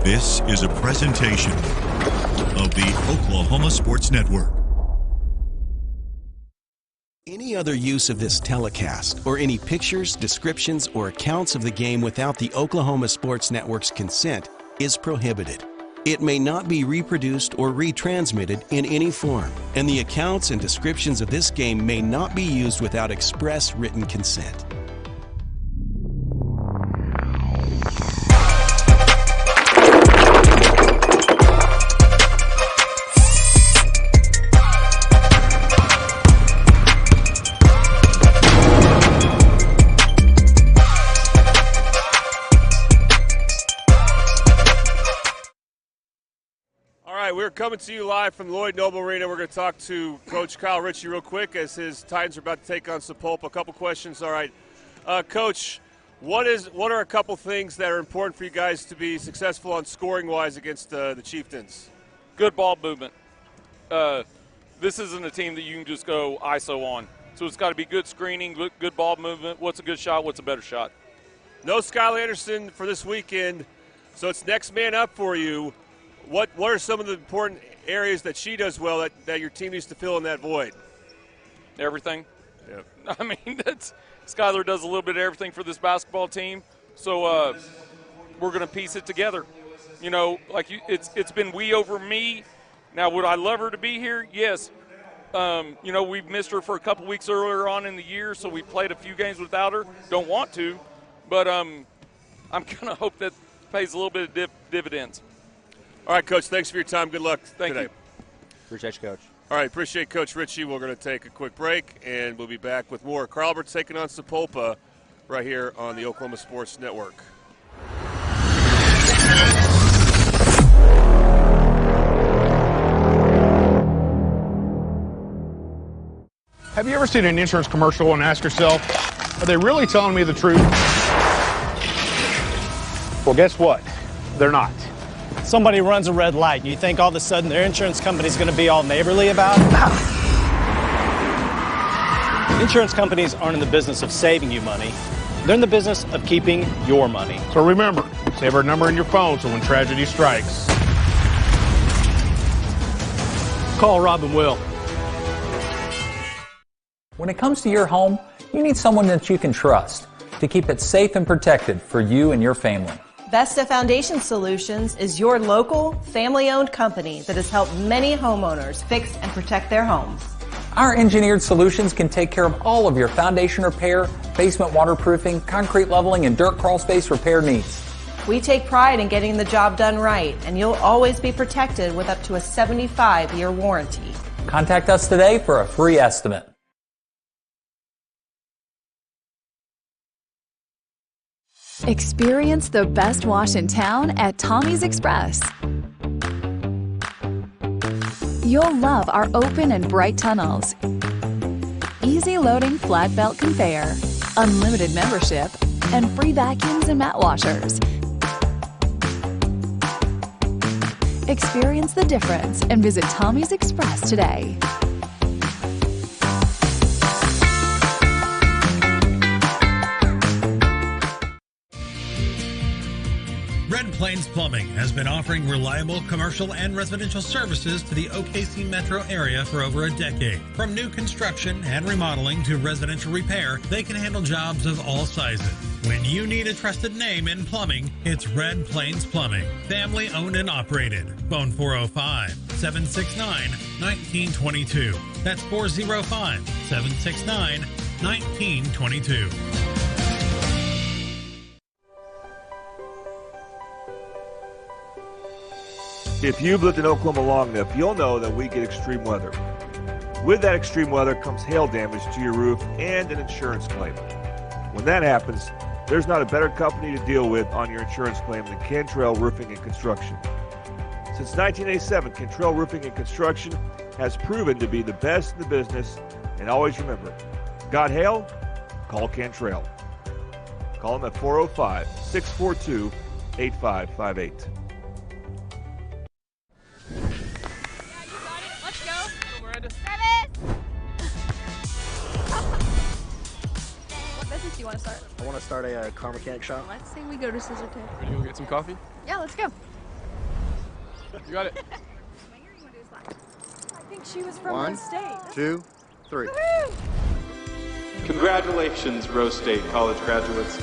This is a presentation of the Oklahoma Sports Network. Any other use of this telecast or any pictures, descriptions, or accounts of the game without the Oklahoma Sports Network's consent is prohibited. It may not be reproduced or retransmitted in any form, and the accounts and descriptions of this game may not be used without express written consent. We're coming to you live from Lloyd Noble Arena. We're going to talk to Coach Kyle Ritchie real quick as his Titans are about to take on Sapulpa. A couple questions. All right, Coach, what are a couple things that are important for you guys to be successful on scoring-wise against the Chieftains? Good ball movement. This isn't a team that you can just go ISO on. So it's got to be good screening, good ball movement. What's a good shot? What's a better shot? No Skylar Anderson for this weekend, so it's next man up for you. What are some of the important areas that she does well that your team needs to fill in that void? Everything. Yep. I mean, Skylar does a little bit of everything for this basketball team, so we're going to piece it together. You know, it's been we over me. Now, would I love her to be here? Yes. You know, we've missed her for a couple weeks earlier on in the year, so we played a few games without her. Don't want to, but I'm going to hope that pays a little bit of dividends. All right, Coach, thanks for your time. Good luck Thank today. You. Appreciate you, Coach. All right, appreciate Coach Ritchie. We're going to take a quick break, and we'll be back with more. Carl Albert's taking on Sapulpa right here on the Oklahoma Sports Network. Have you ever seen an insurance commercial and asked yourself, are they really telling me the truth? Well, guess what? They're not. Somebody runs a red light, and you think all of a sudden their insurance company's going to be all neighborly about it? Insurance companies aren't in the business of saving you money. They're in the business of keeping your money. So remember, save our number in your phone so when tragedy strikes, Call Robin Will. When it comes to your home, you need someone that you can trust to keep it safe and protected for you and your family. Vesta Foundation Solutions is your local, family-owned company that has helped many homeowners fix and protect their homes. Our engineered solutions can take care of all of your foundation repair, basement waterproofing, concrete leveling, and dirt crawl space repair needs. We take pride in getting the job done right, and you'll always be protected with up to a 75-year warranty. Contact us today for a free estimate. Experience the best wash in town at Tommy's Express. You'll love our open and bright tunnels, easy loading flat belt conveyor, unlimited membership, and free vacuums and mat washers. Experience the difference and visit Tommy's Express today. Red Plains Plumbing has been offering reliable commercial and residential services to the OKC metro area for over a decade. From new construction and remodeling to residential repair, they can handle jobs of all sizes. When you need a trusted name in plumbing, it's Red Plains Plumbing. Family owned and operated. Phone 405-769-1922. That's 405-769-1922. If you've lived in Oklahoma long enough, you'll know that we get extreme weather. With that extreme weather comes hail damage to your roof and an insurance claim. When that happens, there's not a better company to deal with on your insurance claim than Cantrell Roofing and Construction. Since 1987, Cantrell Roofing and Construction has proven to be the best in the business, and always remember, got hail? Call Cantrell. Call them at 405-642-8558. What business do you want to start? I want to start a car mechanic shop. Let's say we go to Scissor Tip. Ready to go get some coffee? Yeah, let's go. You got it. I think she was from 1, Rose State. 2, 3. Congratulations, Rose State college graduates.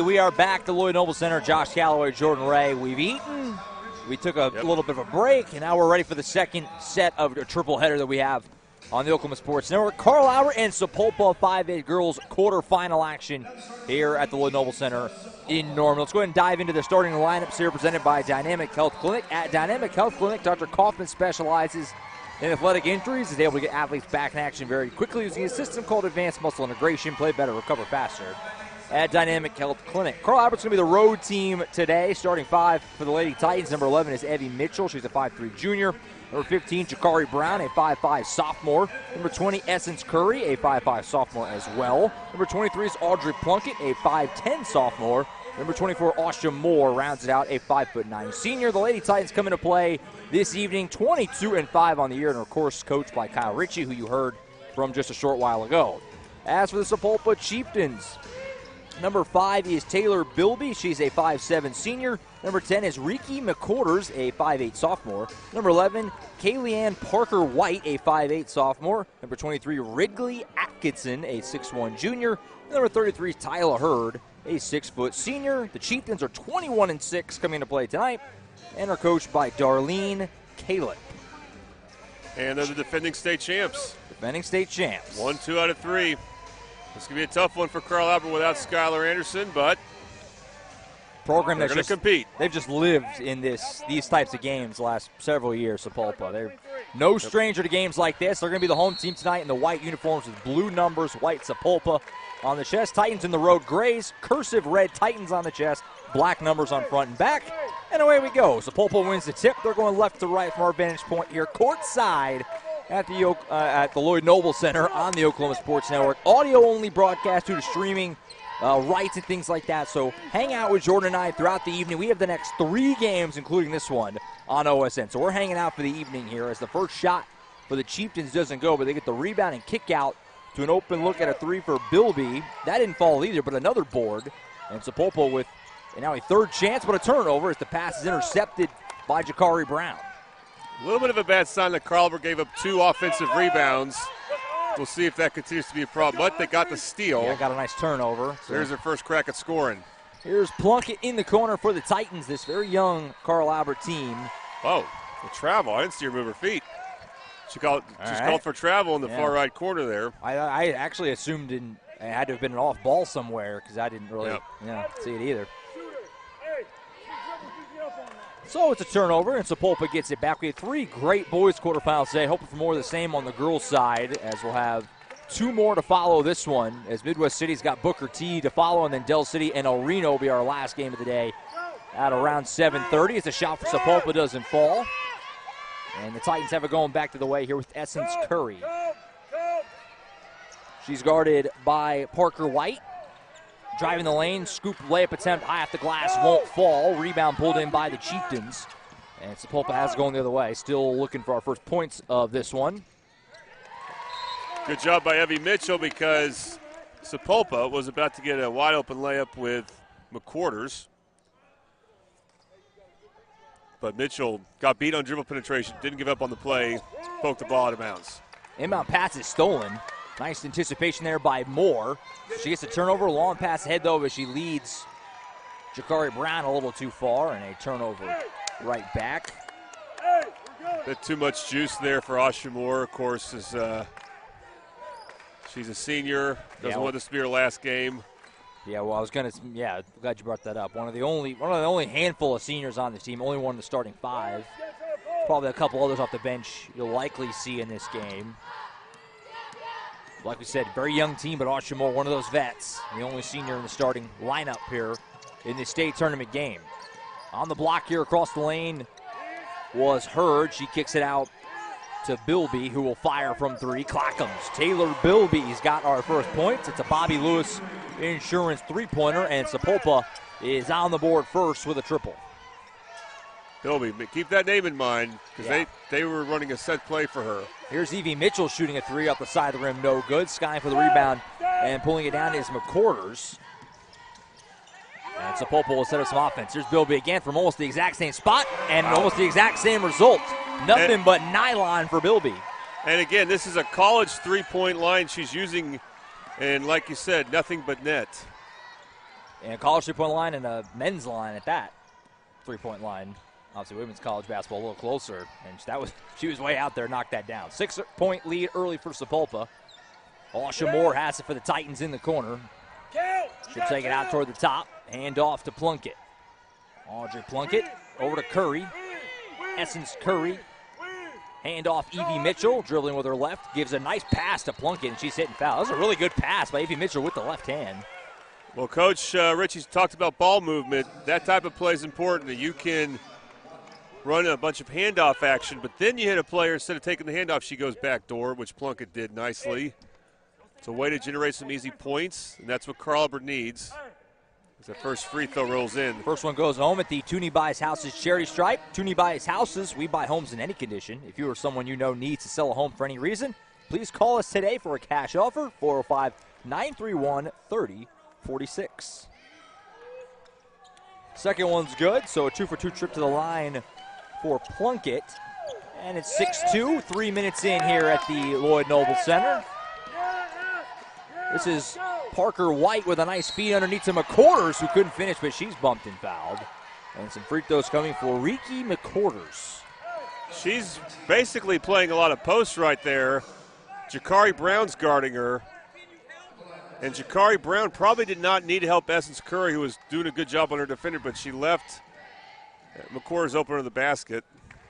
We are back to Lloyd Noble Center. Josh Calloway, Jordan Ray. We've eaten. We took a little bit of a break, and now we're ready for the second set of a triple header that we have on the Oklahoma Sports Network. Carl Albert and Sapulpa 5A girls quarterfinal action here at the Lloyd Noble Center in Norman. Let's go ahead and dive into the starting lineups here presented by Dynamic Health Clinic. At Dynamic Health Clinic, Dr. Kaufman specializes in athletic injuries. Is able to get athletes back in action very quickly using a system called Advanced Muscle Integration. Play better, recover faster. At Dynamic Health Clinic. Carl Albert's going to be the road team today. Starting 5 for the Lady Titans. Number 11 is Evie Mitchell. She's a 5'3 junior. Number 15, Jakari Brown, a 5'5 sophomore. Number 20, Essence Curry, a 5'5 sophomore as well. Number 23 is Audrey Plunkett, a 5'10 sophomore. Number 24, Ausha Moore, rounds it out, a 5'9 senior. The Lady Titans come into play this evening, 22-5 on the year, and of course coached by Kyle Ritchie, who you heard from just a short while ago. As for the Sapulpa Chieftains, number 5 is Taylor Bilby. She's a 5'7 senior. Number 10 is Riki McQuarters, a 5'8 sophomore. Number 11, Kayleann Parker White, a 5'8 sophomore. Number 23, Ridley Atkinson, a 6'1 junior. Number 33 is Tyler Hurd, a 6' senior. The Chieftains are 21-6 coming into play tonight and are coached by Darlene Caleb. And they're the defending state champs. Defending state champs. 1-2 out of 3. This could be a tough one for Carl Albert without Skylar Anderson, but program they're going to compete. They've just lived in these types of games the last several years, Sapulpa. They're no stranger to games like this. They're going to be the home team tonight in the white uniforms with blue numbers, white Sapulpa on the chest. Titans in the road grays, cursive red Titans on the chest, black numbers on front and back. And away we go. Sapulpa wins the tip. They're going left to right from our vantage point here, courtside at the Lloyd Noble Center on the Oklahoma Sports Network. Audio-only broadcast due to streaming rights and things like that. So hang out with Jordan and I throughout the evening. We have the next 3 games, including this one, on OSN. So we're hanging out for the evening here as the first shot for the Chieftains doesn't go, but they get the rebound and kick out to an open look at a 3 for Bilby. That didn't fall either, but another board. And Sapulpa with now a third chance, but a turnover as the pass is intercepted by Jakari Brown. A little bit of a bad sign that Carl Albert gave up 2 offensive rebounds. We'll see if that continues to be a problem, but they got the steal. Yeah, got a nice turnover. So here's their first crack at scoring. Here's Plunkett in the corner for the Titans, this very young Carl Albert team. Oh, the travel. I didn't see her move her feet. She called for travel in the far right corner there. I actually assumed it had to have been an off ball somewhere because I didn't really see it either. So it's a turnover, and Sapulpa gets it back. We had 3 great boys quarterfinals today. Hoping for more of the same on the girls' side, as we'll have 2 more to follow this one, as Midwest City's got Booker T to follow, and then Del City and El Reno will be our last game of the day at around 7:30. It's a shot for Sapulpa, doesn't fall. And the Titans have it going back to the way here with Essence Curry. She's guarded by Parker White. Driving the lane, scoop layup attempt high off the glass, won't fall. Rebound pulled in by the Chieftains. And Sapulpa has it going the other way. Still looking for our first points of this one. Good job by Evie Mitchell because Sapulpa was about to get a wide open layup with McQuarters. But Mitchell got beat on dribble penetration, didn't give up on the play, poked the ball out of bounds. Inbound pass is stolen. Nice anticipation there by Moore. She gets a turnover, long pass ahead though, as she leads Jakari Brown a little too far, and a turnover right back. Bit too much juice there for Ausha Moore, of course, is she's a senior, doesn't want this to be her last game. Yeah, well, I was gonna. Yeah, glad you brought that up. One of the only handful of seniors on this team, only one of the starting 5. Probably a couple others off the bench you'll likely see in this game. Like we said, very young team, but Ausha Moore, one of those vets, the only senior in the starting lineup here in the state tournament game. On the block here across the lane was Hurd. She kicks it out to Bilby, who will fire from three. Clackham's Taylor Bilby's got our first points. It's a Bobby Lewis Insurance three-pointer, and Sapulpa is on the board first with a triple. Bilby, keep that name in mind because they were running a set play for her. Here's Evie Mitchell shooting a three up the side of the rim, no good. Skying for the rebound and pulling it down is McQuarters. And Sapulpa will set up some offense. Here's Bilby again from almost the exact same spot and almost the exact same result. Nothing but nylon for Bilby. And again, this is a college three-point line she's using, and like you said, nothing but net. And a college three-point line and a men's line at that three-point line. Obviously, women's college basketball a little closer, and she was way out there, knocked that down. 6-point lead early for Sapulpa. Asha Moore has it for the Titans in the corner. Should take it out toward the top. Hand off to Plunkett. Audrey Plunkett over to Curry. Essence Curry. Hand off Evie Mitchell, dribbling with her left. Gives a nice pass to Plunkett, and she's hitting foul. That was a really good pass by Evie Mitchell with the left hand. Well, Coach Ritchie's talked about ball movement. That type of play is important, that you can run a bunch of handoff action, but then you hit a player, instead of taking the handoff, she goes back door, which Plunkett did nicely. It's a way to generate some easy points, and that's what Carl Albert needs. As the first free throw rolls in. First one goes home at the Tooney Buys Houses charity stripe. Tooney Buys Houses, we buy homes in any condition. If you or someone you know needs to sell a home for any reason, please call us today for a cash offer, 405-931-3046. Second one's good, so a 2-for-2 trip to the line for Plunkett. And it's 6-2, 3 minutes in here at the Lloyd Noble Center. This is Parker White with a nice feed underneath to McQuarters, who couldn't finish, but she's bumped and fouled. And some free throws coming for Riki McQuarters. She's basically playing a lot of posts right there. Jakari Brown's guarding her. And Jakari Brown probably did not need to help Essence Curry, who was doing a good job on her defender, but she left McQuarters open to the basket.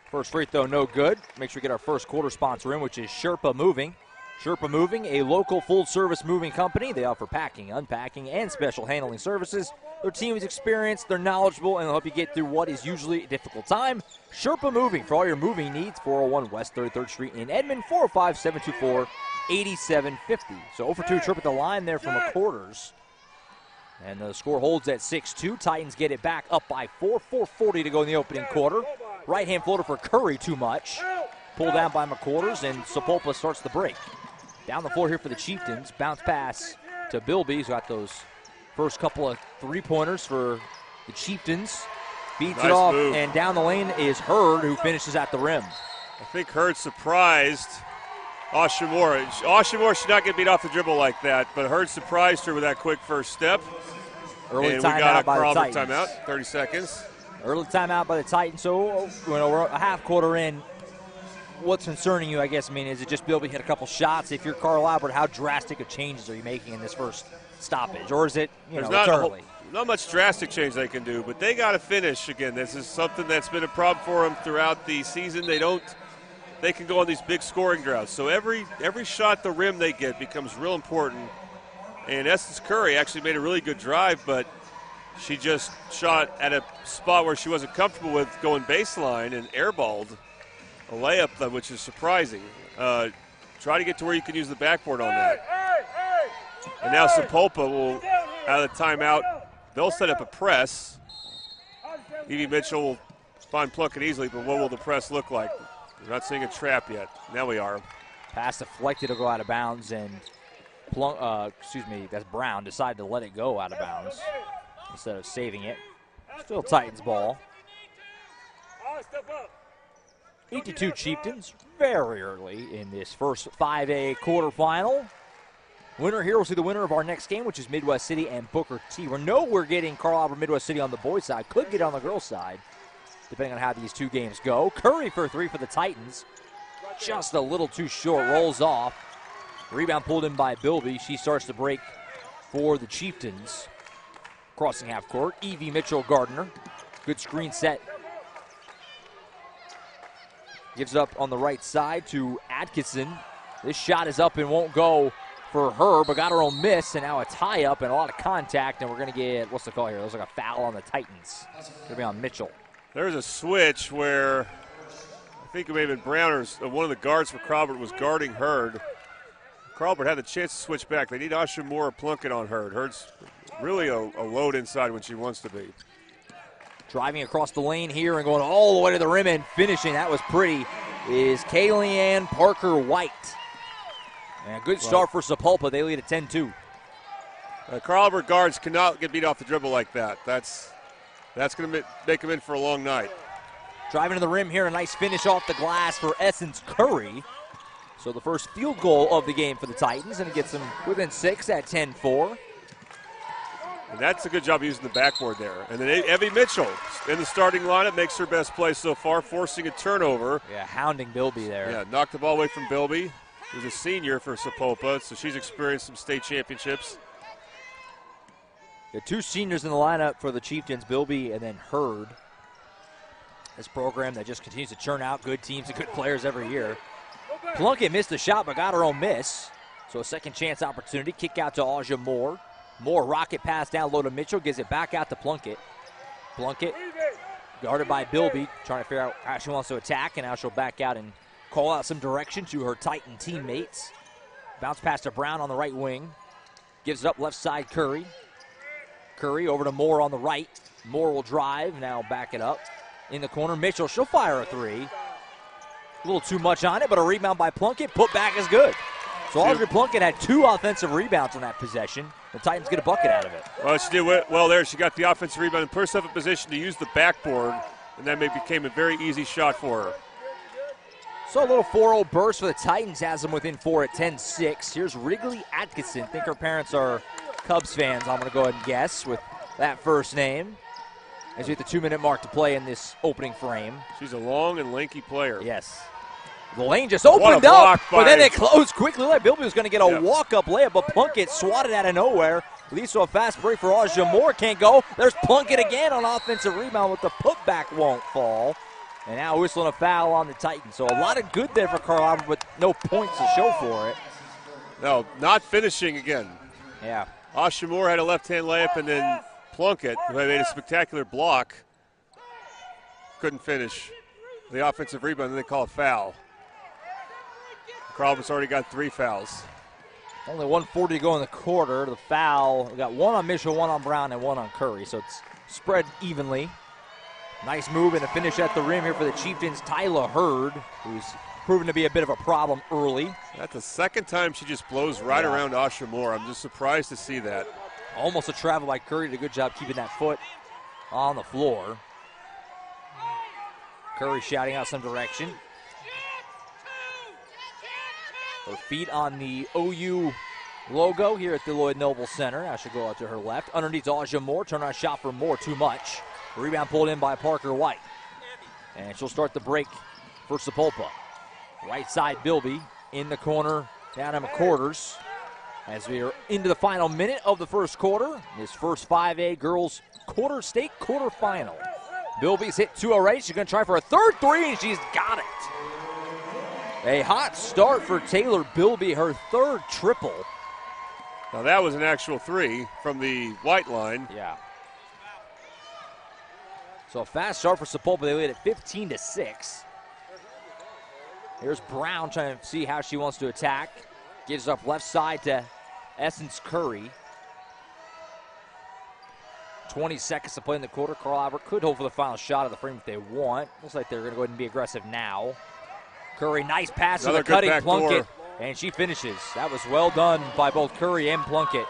First free throw, no good. Make sure we get our first quarter sponsor in, which is Sherpa Moving. Sherpa Moving, a local full-service moving company. They offer packing, unpacking, and special handling services. Their team is experienced, they're knowledgeable, and they'll help you get through what is usually a difficult time. Sherpa Moving, for all your moving needs, 401 West 33rd Street in Edmond, 405-724-8750. So 0-for-2 trip at the line there from McQuarters. And the score holds at 6-2. Titans get it back up by 4. 4:40 to go in the opening quarter. Right-hand floater for Curry, too much. Pulled down by McQuarters, and Sapulpa starts the break. Down the floor here for the Chieftains. Bounce pass to Bilby, who's got those first couple of three-pointers for the Chieftains. Feeds it off, and down the lane is Hurd, who finishes at the rim. I think Hurd surprised Asha Moore. Asha Moore should not get beat off the dribble like that, but Hurd surprised her with that quick first step. Early and timeout we got a by the Carl Titans. timeout, 30 seconds. Early timeout by the Titans. So we're a half quarter in. What's concerning you, I guess, is it just Bilby hit a couple shots? If you're Carl Albert, how drastic of changes are you making in this first stoppage? Or is it, it's early? Not much drastic change they can do, but they got to finish. Again, this is something that's been a problem for them throughout the season. They can go on these big scoring droughts. So every shot at the rim they get becomes real important. And Essence Curry actually made a really good drive, but she just shot at a spot where she wasn't comfortable with going baseline and airballed a layup, which is surprising. Try to get to where you can use the backboard on that. And now Sapulpa will, out of the timeout, they'll set up a press. Evie Mitchell will find Plunkett easily, but what will the press look like? We're not seeing a trap yet. Now we are. Pass deflected to go out of bounds, and that's Brown decided to let it go out of bounds instead of saving it. Still Titans ball. 8-2 Chieftains, very early in this first 5A quarterfinal. Winner here will see the winner of our next game, which is Midwest City and Booker T. We're getting Carl Albert Midwest City on the boys' side. Could get on the girls' side, depending on how these two games go. Curry for 3 for the Titans. Just a little too short, rolls off. Rebound pulled in by Bilby. She starts the break for the Chieftains. Crossing half court, Evie Mitchell-Gardner. Good screen set. Gives it up on the right side to Atkinson. This shot is up and won't go for her, but got her own miss, and now a tie-up and a lot of contact, and we're going to get, what's the call here? There's like a foul on the Titans. It's going to be on Mitchell. There's a switch where I think it may have been Brown or one of the guards for Crowbert was guarding Hurd. Crowbert had the chance to switch back. They need Asha Moore or Plunkett on Hurd. Hurd's really a load inside when she wants to be. Driving across the lane here and going all the way to the rim and finishing. That was pretty. Is Kayleigh Parker White. And a good start for Sapulpa. They lead at 10-2. Crowbert guards cannot get beat off the dribble like that. That's going to make them in for a long night. Driving to the rim here, a nice finish off the glass for Essence Curry. So the first field goal of the game for the Titans, and it gets them within 6 at 10-4. And that's a good job using the backboard there. And then Evie Mitchell in the starting lineup makes her best play so far, forcing a turnover. Yeah, hounding Bilby there. Yeah, knocked the ball away from Bilby, who's a senior for Sapulpa, so she's experienced some state championships. There are 2 seniors in the lineup for the Chieftains, Bilby and then Hurd. This program that just continues to churn out good teams and good players every year. Plunkett missed the shot but got her own miss. So a second chance opportunity. Kick out to Aja Moore. Moore rocket pass down low to Mitchell. Gives it back out to Plunkett. Plunkett guarded by Bilby. Trying to figure out how she wants to attack and how she'll back out and call out some direction to her Titan teammates. Bounce pass to Brown on the right wing. Gives it up left side Curry. Curry over to Moore on the right. Moore will drive. Now back it up. In the corner, Mitchell. She'll fire a 3. A little too much on it, but a rebound by Plunkett. Put back is good. So Audrey Plunkett had 2 offensive rebounds on that possession. The Titans get a bucket out of it. Well, she did well there. She got the offensive rebound and put herself in position to use the backboard, and that became a very easy shot for her. So a little 4-0 burst for the Titans has them within 4 at 10-6. Here's Wrigley Atkinson. I think her parents are Cubs fans, I'm going to go ahead and guess, with that first name. As we hit the 2-minute mark to play in this opening frame. She's a long and lanky player. Yes. The lane just opened up, but then it closed quickly. Like Bilby was going to get a walk-up layup, but Plunkett swatted out of nowhere. Leads to a fast break for Aja Moore. Can't go. There's Plunkett again on offensive rebound, but the putback won't fall. And now whistling a foul on the Titans. So a lot of good there for Carl Albert, but no points to show for it. No, not finishing again. Yeah. Aja Moore had a left-hand layup, and then Plunkett, who had made a spectacular block, couldn't finish the offensive rebound, and they call a foul. Crowbert's already got 3 fouls. Only 1:40 to go in the quarter. The foul, we got 1 on Mitchell, 1 on Brown, and 1 on Curry, so it's spread evenly. Nice move and a finish at the rim here for the Chieftains. Tyler Hurd, who's proven to be a bit of a problem early. That's the second time she just blows right around Aja Moore. I'm just surprised to see that. Almost a travel by Curry. Did a good job keeping that foot on the floor. Curry shouting out some direction. Her feet on the OU logo here at the Lloyd Noble Center. Now she'll go out to her left. Underneath Aja Moore. Turnaround shot for Moore. Too much. Rebound pulled in by Parker White. And she'll start the break for Sapulpa. Right side Bilby in the corner down in McQuarters. As we are into the final minute of the first quarter, this first 5A girls state quarterfinal. Bilby's hit 2 already. She's going to try for a third 3, and she's got it. A hot start for Taylor Bilby, her 3rd triple. Now that was an actual 3 from the white line. Yeah. So a fast start for Sapulpa. They lead at 15-6. Here's Brown trying to see how she wants to attack. Gives up left side to Essence Curry. 20 seconds to play in the quarter. Carl Albert could hope for the final shot of the frame if they want. Looks like they're going to go ahead and be aggressive now. Curry, nice pass to the cutting Plunkett, and she finishes. That was well done by both Curry and Plunkett.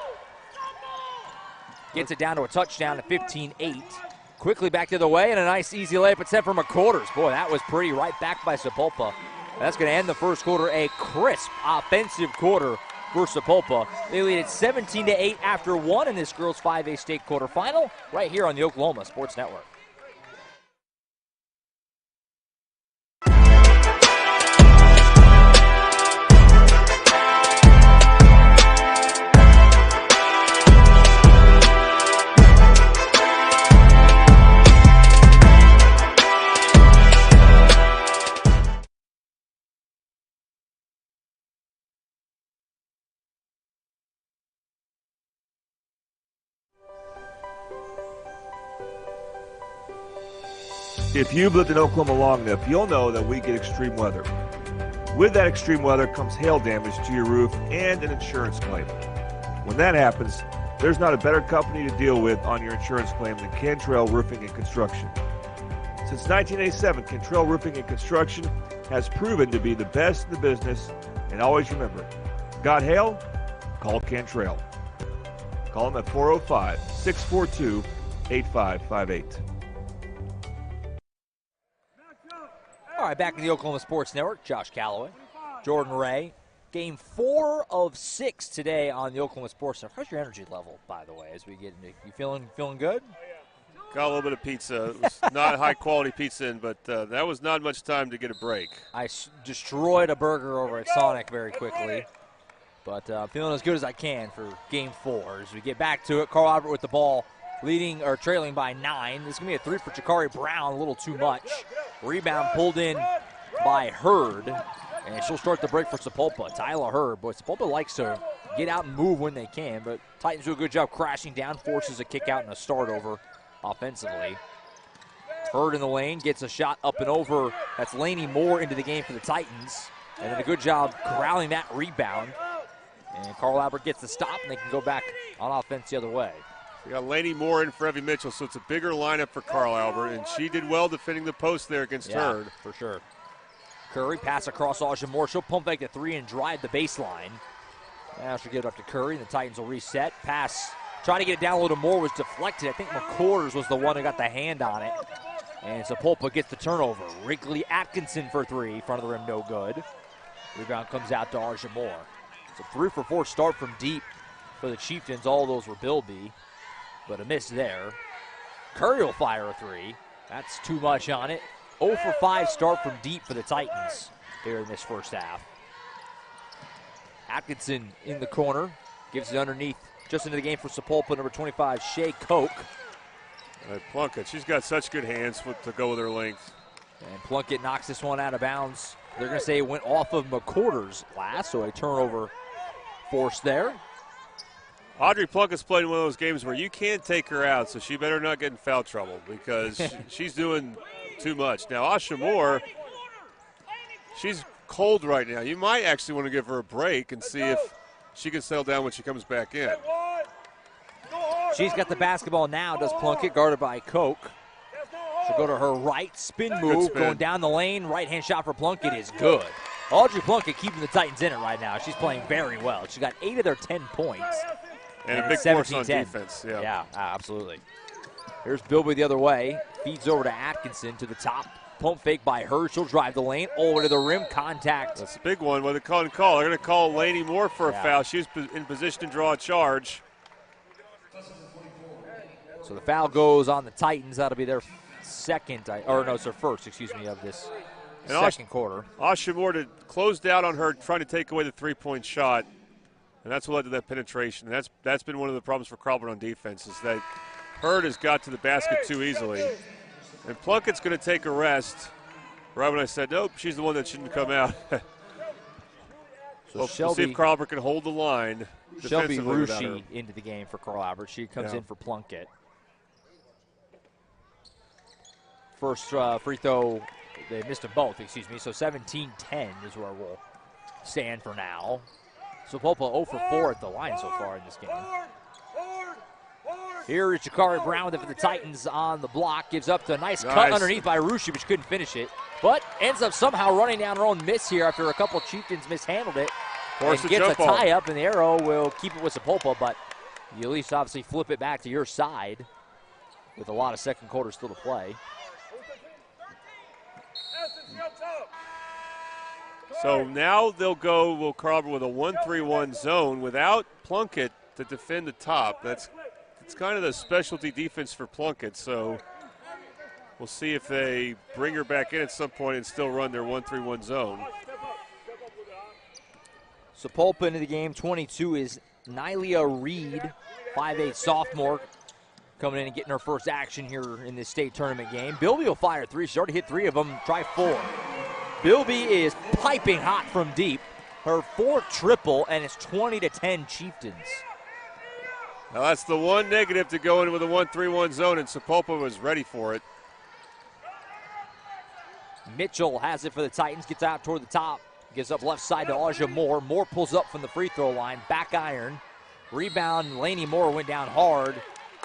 Gets it down to a touchdown at 15-8. Quickly back the other way, and a nice easy layup at 7 from McQuarters. Boy, that was pretty. Right back by Sapulpa. That's going to end the first quarter, a crisp offensive quarter for Sapulpa. They lead at 17-8 after 1 in this girls 5A state quarterfinal right here on the Oklahoma Sports Network. If you've lived in Oklahoma long enough, you'll know that we get extreme weather. With that extreme weather comes hail damage to your roof and an insurance claim. When that happens, there's not a better company to deal with on your insurance claim than Cantrell Roofing and Construction. Since 1987, Cantrell Roofing and Construction has proven to be the best in the business, and always remember, got hail? Call Cantrell. Call them at 405-642-8558. All right, back in the Oklahoma Sports Network, Josh Calloway, Jordan Ray. Game 4 of 6 today on the Oklahoma Sports Network. How's your energy level, by the way, as we get into, you feeling good? Got a little bit of pizza. It was not high-quality pizza in, but that was not much time to get a break. I destroyed a burger over at Sonic very quickly, but feeling as good as I can for Game 4. As we get back to it, Carl Albert with the ball, leading or trailing by 9. This is going to be a 3 for Jakari Brown, a little too much. Rebound pulled in by Hurd, and she'll start the break for Sapulpa. Tyler Hurd, boy, Sapulpa likes to get out and move when they can, but Titans do a good job crashing down, forces a kick out and a start over offensively. Hurd in the lane, gets a shot up and over. That's Laney Moore into the game for the Titans, and then a good job corralling that rebound. And Carl Albert gets the stop, and they can go back on offense the other way. We got Laney Moore in for Evie Mitchell, so it's a bigger lineup for Carl Albert, and she did well defending the post there against Hurd. For sure. Curry, pass across Aja Moore. She'll pump back to 3 and drive the baseline. Now she'll get it up to Curry, and the Titans will reset. Pass, trying to get it down a little more, was deflected. I think McCorders was the one who got the hand on it. And Sapulpa gets the turnover. Wrigley Atkinson for 3, front of the rim, no good. Rebound comes out to Aja Moore. It's a 3 for 4 start from deep for the Chieftains. All those were Bilby, but a miss there. Curry will fire a 3. That's too much on it. 0 for 5 start from deep for the Titans here in this first half. Atkinson in the corner, gives it underneath, just into the game for Sapulpa, number 25, Shea Koch. Plunkett, she's got such good hands to go with her length. And Plunkett knocks this one out of bounds. They're going to say it went off of McCorders last, so a turnover forced there. Audrey Plunkett's played in one of those games where you can't take her out, so she better not get in foul trouble because she's doing too much. Now, Asha Moore, she's cold right now. You might actually want to give her a break and see if she can settle down when she comes back in. She's got the basketball now, does Plunkett, guarded by Koch. She'll go to her right, spin move, going down the lane. Right-hand shot for Plunkett is good. Audrey Plunkett keeping the Titans in it right now. She's playing very well. She's got 8 of their 10 points. And a big force on defense. Yeah, absolutely. Here's Bilby the other way. Feeds over to Atkinson to the top. Pump fake by her. She'll drive the lane all the way to the rim. Contact. That's a big one. What are they calling call? They're going to call Laney Moore for a foul. She's in position to draw a charge. So the foul goes on the Titans. That'll be their second, it's their first, of this second quarter. Asha Moore to close down on her, trying to take away the three-point shot. And that's what led to that penetration. And that's been one of the problems for Carlton on defense is that Hurd has got to the basket too easily. And Plunkett's going to take a rest. Right when I said, nope, she's the one that shouldn't come out. We'll see if Carl Albert can hold the line. Shelby Rushi into the game for Carl Albert. She comes in for Plunkett. First free throw, they missed them both, so 17-10 is where we'll stand for now. Sapulpa 0 for 4 at the line so far in this game. Here is Jakari Brown with it for the Titans on the block. Gives up to a nice cut underneath by Rushi, but she couldn't finish it. But ends up somehow running down her own miss here after a couple of Chieftains mishandled it. And gets a tie-up, and the arrow will keep it with Sapulpa, but you at least obviously flip it back to your side with a lot of second quarter still to play. So now they'll go, Will Carver, with a 1-3-1 zone without Plunkett to defend the top. It's kind of the specialty defense for Plunkett, so we'll see if they bring her back in at some point and still run their 1-3-1 zone. Sapulpa into the game. 22 is Nylia Reed, 5'8 sophomore, coming in and getting her first action here in this state tournament game. Bilby will fire 3. She's already hit 3 of them. Try 4. Bilby is piping hot from deep. Her 4th triple, and it's 20-10 Chieftains. Now that's the one negative to go in with a 1-3-1 zone, and Sapulpa was ready for it. Mitchell has it for the Titans, gets out toward the top, gives up left side to Aja Moore. Moore pulls up from the free throw line, back iron. Rebound, Laney Moore went down hard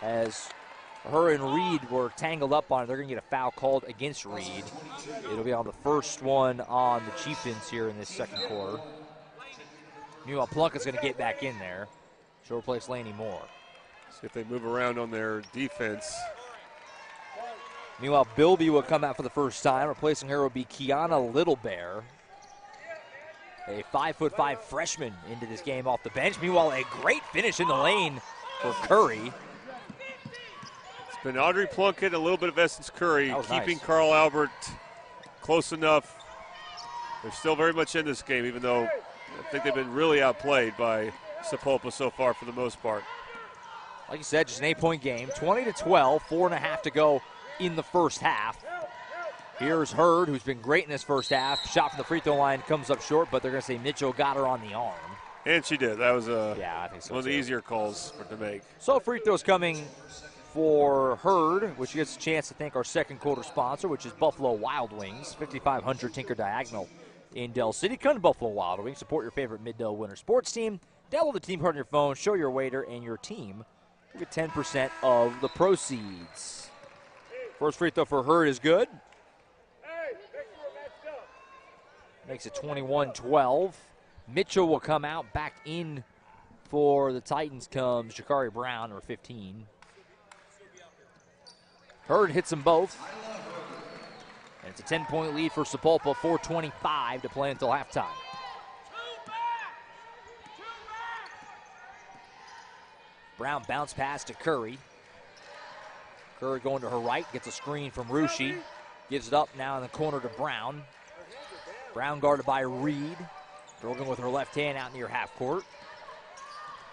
as her and Reed were tangled up on it. They're going to get a foul called against Reed. It'll be on the first one on the Chieftains here in this second quarter. Meanwhile, Plunkett's going to get back in there. She'll replace Laney Moore. See if they move around on their defense. Meanwhile, Bilby will come out for the first time. Replacing her will be Kiana Littlebear, a 5'5" freshman into this game off the bench. Meanwhile, a great finish in the lane for Curry. It's been Audrey Plunkett, a little bit of Essence Curry, keeping nice. Carl Albert close enough. They're still very much in this game, even though I think they've been really outplayed by Sapulpa so far for the most part. Like you said, just an 8-point game. 20-12, 4.5 to go in the first half. Here's Hurd, who's been great in this first half. Shot from the free throw line comes up short, but they're going to say Mitchell got her on the arm. And she did. That was I think so one of the easier calls to make. So free throws coming for Hurd, which gets a chance to thank our second quarter sponsor, which is Buffalo Wild Wings, 5500 Tinker Diagonal in Dell City. Come to Buffalo Wild Wings. Support your favorite Mid-Dell winter sports team. Download the team card on your phone. Show your waiter and your team. You get 10% of the proceeds. First free throw for Hurd is good. Makes it 21-12. Mitchell will come out. Back in for the Titans comes Jakari Brown, number 15. Hurd hits them both. And it's a 10-point lead for Sapulpa, 4:25 to play until halftime. Brown bounce pass to Curry. Curry going to her right, gets a screen from Rushi. Gives it up now in the corner to Brown. Brown guarded by Reed. Brogan with her left hand out near half court.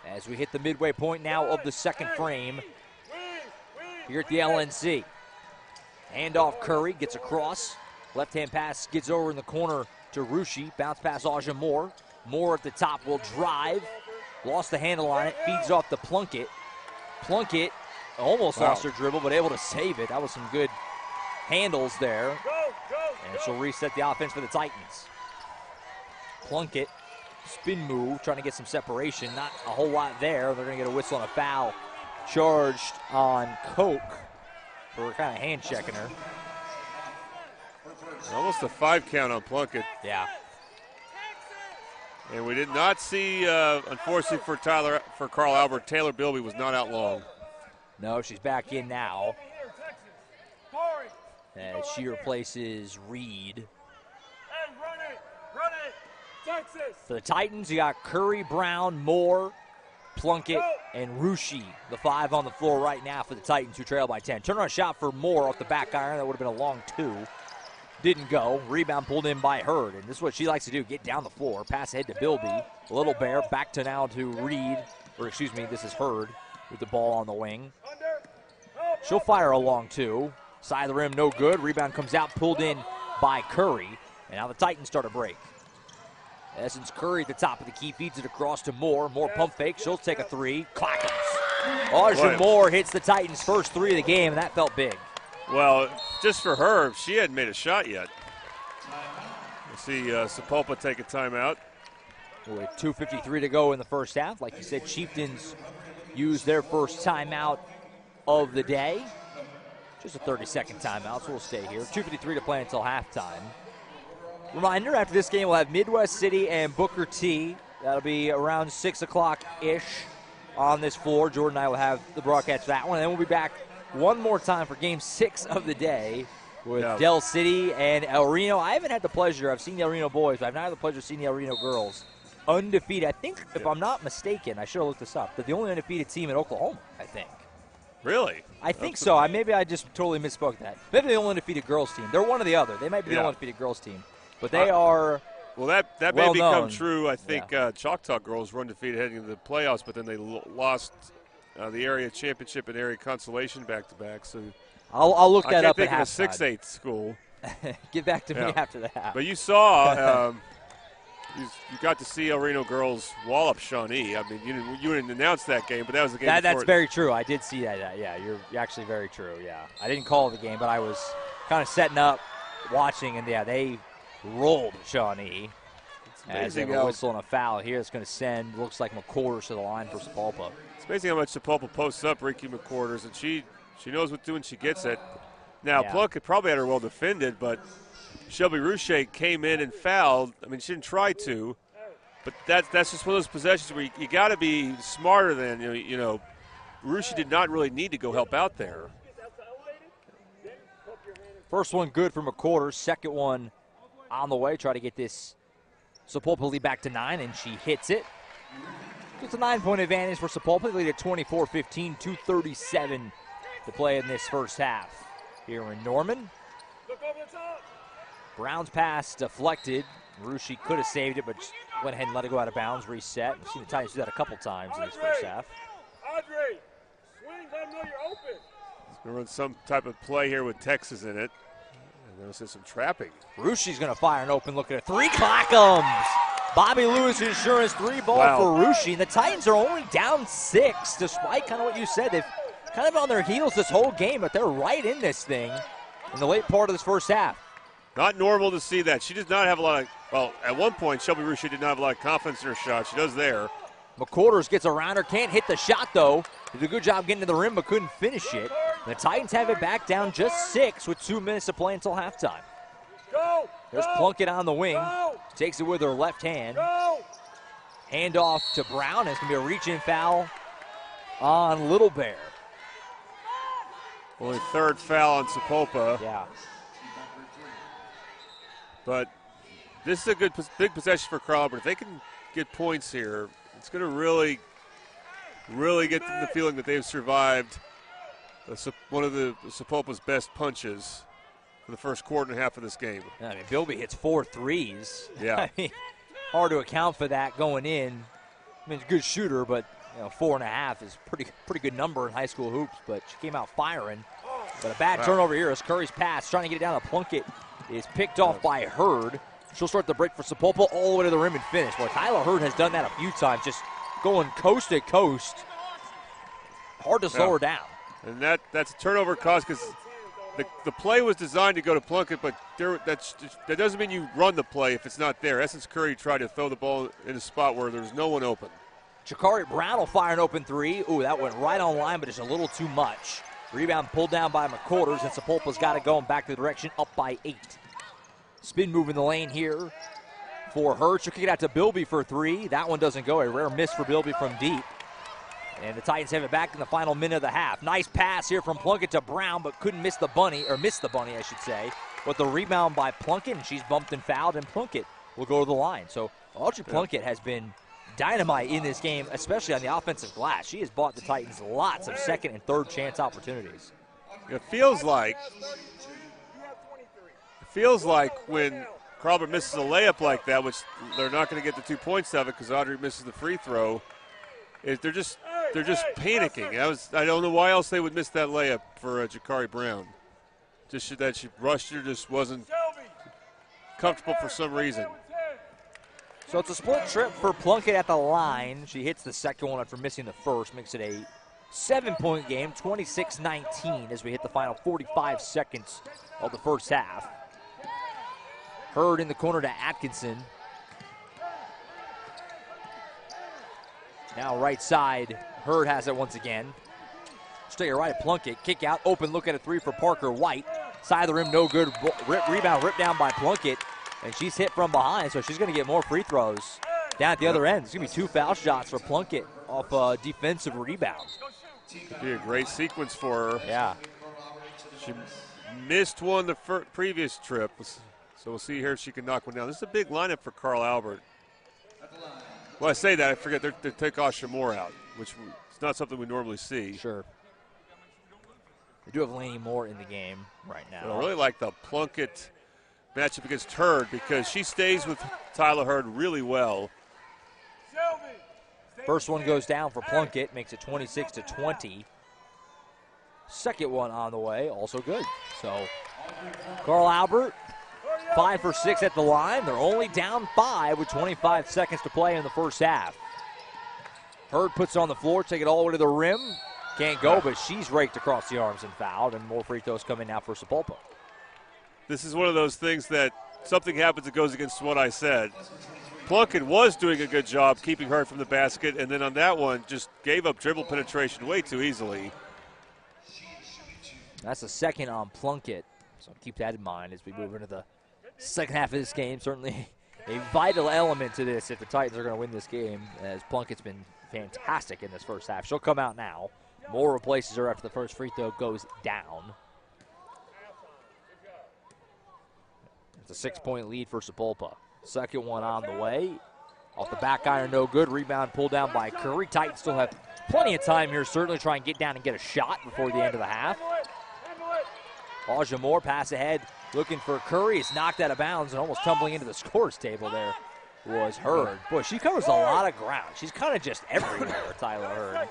As we hit the midway point now of the second frame here at the LNC. Handoff Curry, gets across. Left hand pass gets over in the corner to Rushi. Bounce pass Aja Moore. Moore at the top will drive. Lost the handle on it, feeds off to Plunkett. Plunkett almost lost her dribble, but able to save it. That was some good handles there. And she'll reset the offense for the Titans. Plunkett, spin move, trying to get some separation. Not a whole lot there. They're going to get a whistle and a foul charged on Koch for kind of hand checking her. Almost a 5 count on Plunkett. Yeah. And we did not see, unfortunately for Carl Albert, Taylor Bilby was not out long. No, she's back in now. As she replaces Reed. For the Titans, you got Curry, Brown, Moore, Plunkett, and Rushi, the 5 on the floor right now for the Titans, who trail by 10. Turnaround shot for Moore off the back iron. That would have been a long 2. Didn't go. Rebound pulled in by Hurd, and this is what she likes to do, get down the floor, pass ahead to Bilby. Little Bear back to now to Reed, or excuse me, this is Hurd with the ball on the wing. She'll fire a long 2. Side of the rim, no good. Rebound comes out, pulled in by Curry, and now the Titans start a break. Essence Curry at the top of the key, feeds it across to Moore. Moore pump fake, she'll take a 3. Clackers. Aja Moore hits the Titans' first 3 of the game, and that felt big. Well, just for her, she hadn't made a shot yet. We'll see Sapulpa take a timeout. With 2:53 to go in the first half. Like you said, Chieftains used their first timeout of the day. Just a 30-second timeout, so we'll stay here. 2:53 to play until halftime. Reminder, after this game, we'll have Midwest City and Booker T. That'll be around 6 o'clock-ish on this floor. Jordan and I will have the broadcast for that one. And then we'll be back one more time for Game 6 of the day with Dell City and El Reno. I haven't had the pleasure. I've seen the El Reno boys, but I've not had the pleasure of seeing the El Reno girls. Undefeated. I think, if I'm not mistaken, I should have looked this up, they're the only undefeated team in Oklahoma, I think. Really? I think so. Maybe I just totally misspoke that. Maybe the only undefeated girls team. They're one or the other. They might be the only undefeated girls team. But they are well, that may become true. I think Choctaw girls were undefeated heading into the playoffs, but then they lost the area championship and area consolation back-to-back. So I'll look that up at halftime. I can't think of a 6-8 school. Get back to me after that. But you saw you got to see El Reno girls wallop Shawnee. I mean, you didn't announce that game, but that was the game before. That's very true. I did see that. Yeah, you're actually very true. Yeah, I didn't call the game, but I was kind of setting up watching, and they rolled Shawnee. As they have a whistle and a foul here, it's going to send, looks like McCorders to the line for Sapulpa. It's amazing how much Sapulpa posts up Ricky McCorders, and she knows what to do when she gets it. Now, Plunkett probably had her well defended, but Shelby Rouche came in and fouled. I mean, she didn't try to, but that's just one of those possessions where you got to be smarter than, Rouche did not really need to go help out there. First one good for McCorders. Second one on the way. Try to get this Sapulpa lead back to 9, and she hits it. It's a 9-point advantage for Sapulpa. They lead at 24-15, 2:37 to play in this first half here in Norman. Brown's pass deflected. Rouche could have saved it, but went ahead and let it go out of bounds, reset. We've seen the Titans do that a couple times in this first half. He's going to run some type of play here with Texas in it. And there's some trapping. Rouche's going to fire an open look at a three. Clackums! Bobby Lewis Insurance 3-ball for Rouche. And the Titans are only down 6, despite kind of what you said. They've kind of on their heels this whole game, but they're right in this thing in the late part of this first half. Not normal to see that. She does not have a lot of, well, at one point, Shelby Rouche did not have a lot of confidence in her shot. She does there. McCorders gets around her, can't hit the shot, though. Did a good job getting to the rim, but couldn't finish it. The Titans have it back down just 6 with 2 minutes to play until halftime. There's Plunkett on the wing. Takes it with her left hand. Hand off to Brown. It's going to be a reach-in foul on Little Bear. Only third foul on Sapulpa. Yeah. But this is a good, big possession for Carl, but if they can get points here, it's going to really get them the feeling that they've survived one of the Sapulpa's best punches for the first quarter and a half of this game. I mean, Bilby hits 4 threes. Yeah. I mean, hard to account for that going in. I mean, he's a good shooter, but 4.5 is pretty good number in high school hoops. But she came out firing. But a bad turnover here as Curry's pass, trying to get it down to Plunkett, is picked off by Hurd. She'll start the break for Sapulpa all the way to the rim and finish. Well, Tyler Hurd has done that a few times, just going coast to coast. Hard to slow her down. And that's a turnover cause because the play was designed to go to Plunkett, but that doesn't mean you run the play if it's not there. Essence Curry tried to throw the ball in a spot where there's no one open. Jakari Brown will fire an open 3. Ooh, that went right on line, but it's a little too much. Rebound pulled down by McCorders, and Sapulpa's got it going back to the direction, up by 8. Spin move in the lane here for Hurd. She'll kick it out to Bilby for 3. That one doesn't go. A rare miss for Bilby from deep. And the Titans have it back in the final minute of the half. Nice pass here from Plunkett to Brown, but couldn't miss the bunny, I should say. With the rebound by Plunkett, and she's bumped and fouled, and Plunkett will go to the line. So Audrey Plunkett has been dynamite in this game, especially on the offensive glass. She has bought the Titans lots of second and third chance opportunities. It feels like when Carlbert misses a layup like that, which they're not going to get the 2 points of it because Audrey misses the free throw, they're just panicking. I don't know why else they would miss that layup for Jakari Brown. Just that she rushed her, just wasn't comfortable for some reason. So it's a split trip for Plunkett at the line. She hits the second one after missing the first, makes it a 7-point game, 26-19 as we hit the final 45 seconds of the first half. Hurd in the corner to Atkinson. Now right side, Hurd has it once again. Stay right at Plunkett, kick out, open look at a 3 for Parker White. Side of the rim, no good. Rebound ripped down by Plunkett, and she's hit from behind, so she's going to get more free throws down at the other end. It's going to be 2 foul shots for Plunkett off a defensive rebound. Could be a great sequence for her. Yeah. She missed one the previous trip, so we'll see here if she can knock one down. This is a big lineup for Carl Albert. Well, I say that, I forget they take Asha Moore out, which is not something we normally see. Sure. We do have Laney Moore in the game right now. But I really like the Plunkett matchup against Hurd because she stays with Tyler Hurd really well. First one goes down for Plunkett, makes it 26-20. Second one on the way, also good. So Carl Albert, 5 for 6 at the line. They're only down 5 with 25 seconds to play in the first half. Hurd puts it on the floor, take it all the way to the rim. Can't go, but she's raked across the arms and fouled, and more free throws coming now for Sapulpa. this is one of those things that something happens that goes against what I said. Plunkett was doing a good job keeping Hurt from the basket, and then on that one just gave up dribble penetration way too easily. That's the second on Plunkett, so keep that in mind as we move into the second half of this game. Certainly a vital element to this if the Titans are going to win this game, as Plunkett's been fantastic in this first half. She'll come out now. Moore replaces her after the first free throw goes down. It's a 6-point lead for Sapulpa. Second one on the way. Off the back iron, no good. Rebound pulled down by Curry. Titans still have plenty of time here. Certainly try and get down and get a shot before the end of the half. Aja Moore, pass ahead, looking for Curry. It's knocked out of bounds and almost tumbling into the scores table there was Hurd. Boy, she covers a lot of ground. She's kind of just everywhere, Tyler Hurd.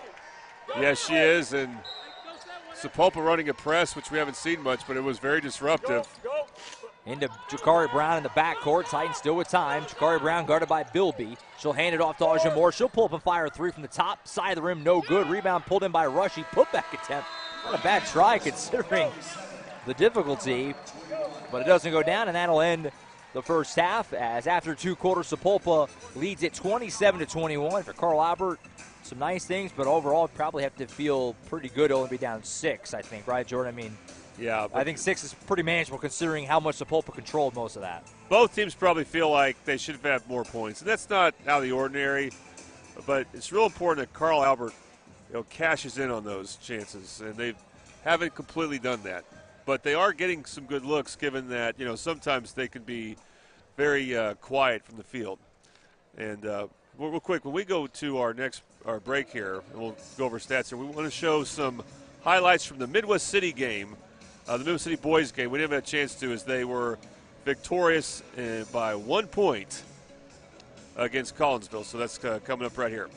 Yeah, she is, and Sapulpa running a press, which we haven't seen much, but it was very disruptive. Into Jakari Brown in the backcourt. Titans still with time. Jakari Brown guarded by Bilby. She'll hand it off to Aja Moore. She'll pull up and fire a three from the top side of the rim. No good. Rebound pulled in by Rushy. Putback attempt. Not a bad try considering the difficulty, but it doesn't go down, and that'll end the first half, as after 2 quarters, Sapulpa leads it 27-21. For Carl Albert, some nice things, but overall probably have to feel pretty good to only be down 6, I think, right, Jordan? I mean, yeah, I think 6 is pretty manageable considering how much Sapulpa controlled most of that. Both teams probably feel like they should have had more points, and that's not out of the ordinary, but it's real important that Carl Albert, cashes in on those chances, and they haven't completely done that. But they are getting some good looks, given that, sometimes they can be very quiet from the field. And real quick, when we go to our break here, and we'll go over stats here, we want to show some highlights from the Midwest City game, the Midwest City boys game. We didn't have a chance to, as they were victorious by 1 point against Collinsville. So that's coming up right here.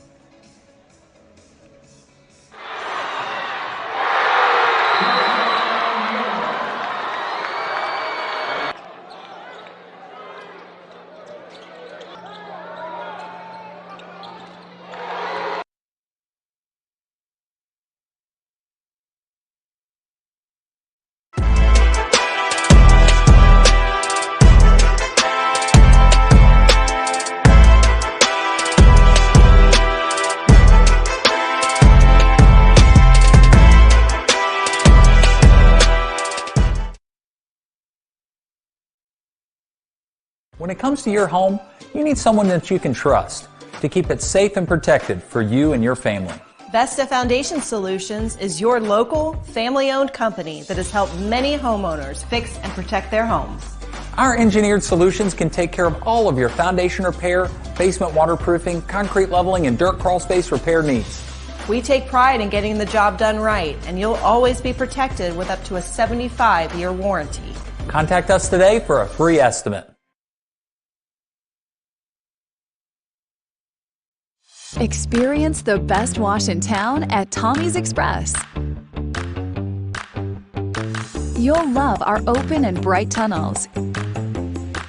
When it comes to your home, you need someone that you can trust to keep it safe and protected for you and your family. Vesta Foundation Solutions is your local, family-owned company that has helped many homeowners fix and protect their homes. Our engineered solutions can take care of all of your foundation repair, basement waterproofing, concrete leveling, and dirt crawl space repair needs. We take pride in getting the job done right, and you'll always be protected with up to a 75-year warranty. Contact us today for a free estimate. Experience the best wash in town at Tommy's Express. You'll love our open and bright tunnels,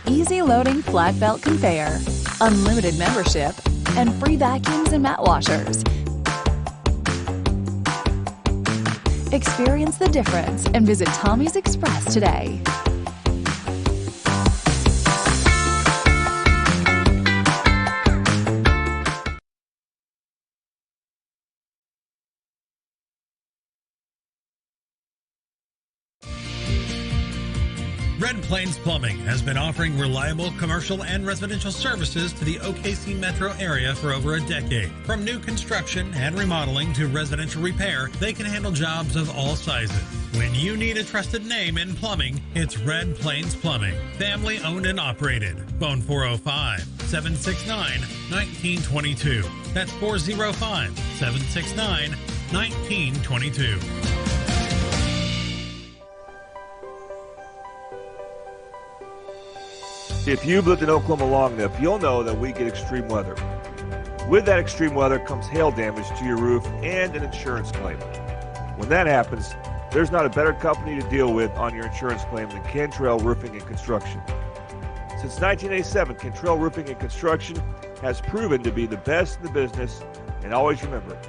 easy loading flat belt conveyor, unlimited membership, and free vacuums and mat washers. Experience the difference and visit Tommy's Express today. Red Plains Plumbing has been offering reliable commercial and residential services to the OKC metro area for over a decade. From new construction and remodeling to residential repair, they can handle jobs of all sizes. When you need a trusted name in plumbing, it's Red Plains Plumbing. Family owned and operated. Phone 405-769-1922. That's 405-769-1922. If you've lived in Oklahoma long enough, you'll know that we get extreme weather. With that extreme weather comes hail damage to your roof and an insurance claim. When that happens, there's not a better company to deal with on your insurance claim than Cantrell Roofing and Construction. Since 1987, Cantrell Roofing and Construction has proven to be the best in the business, and always remember,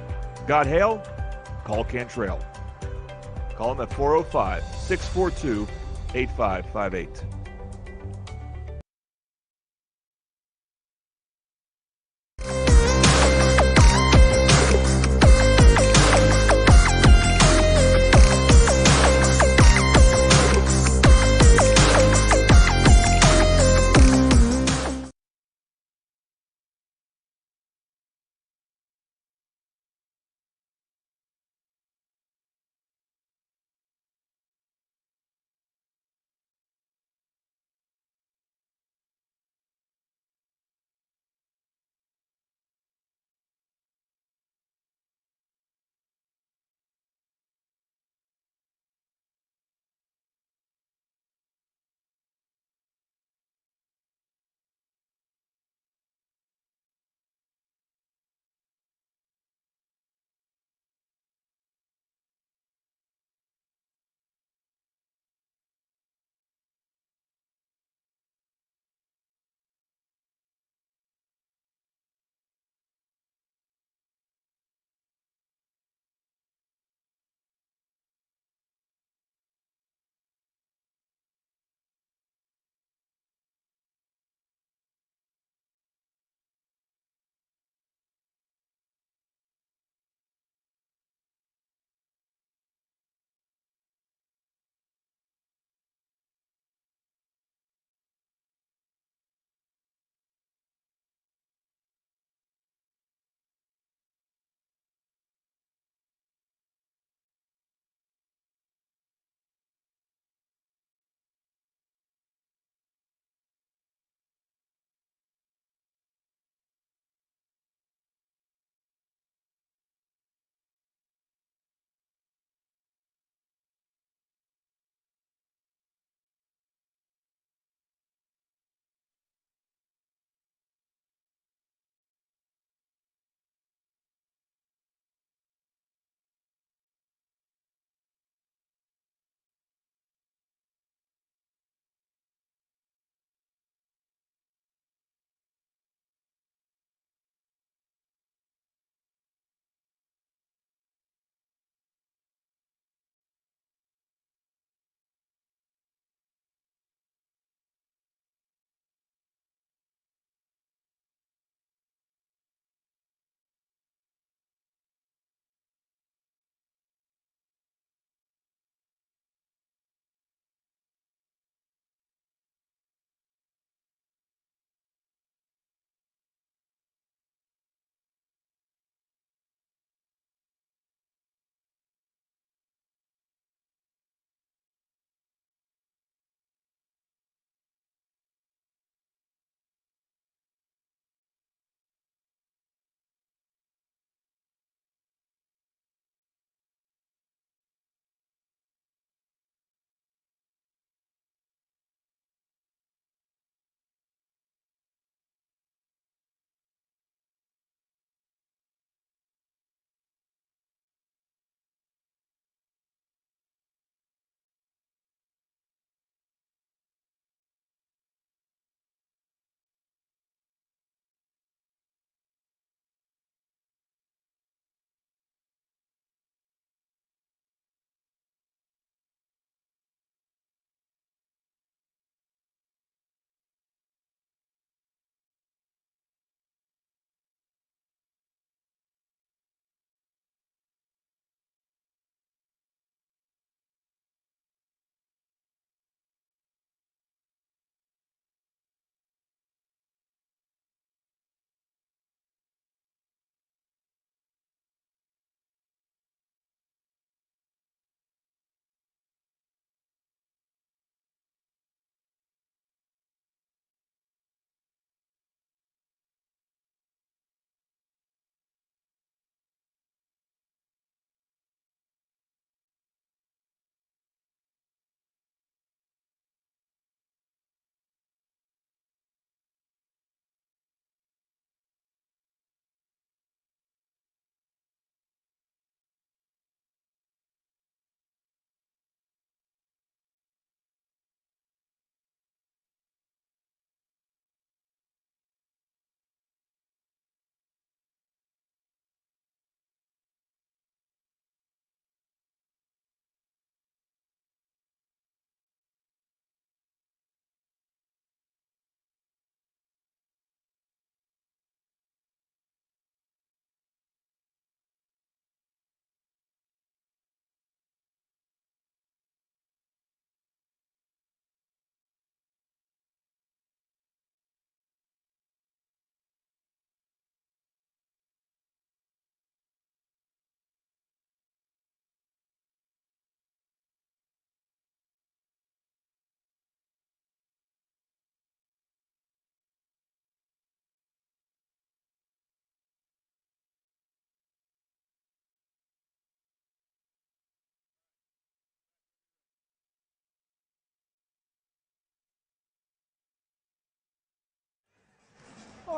got hail? Call Cantrell. Call them at 405-642-5700. 8558.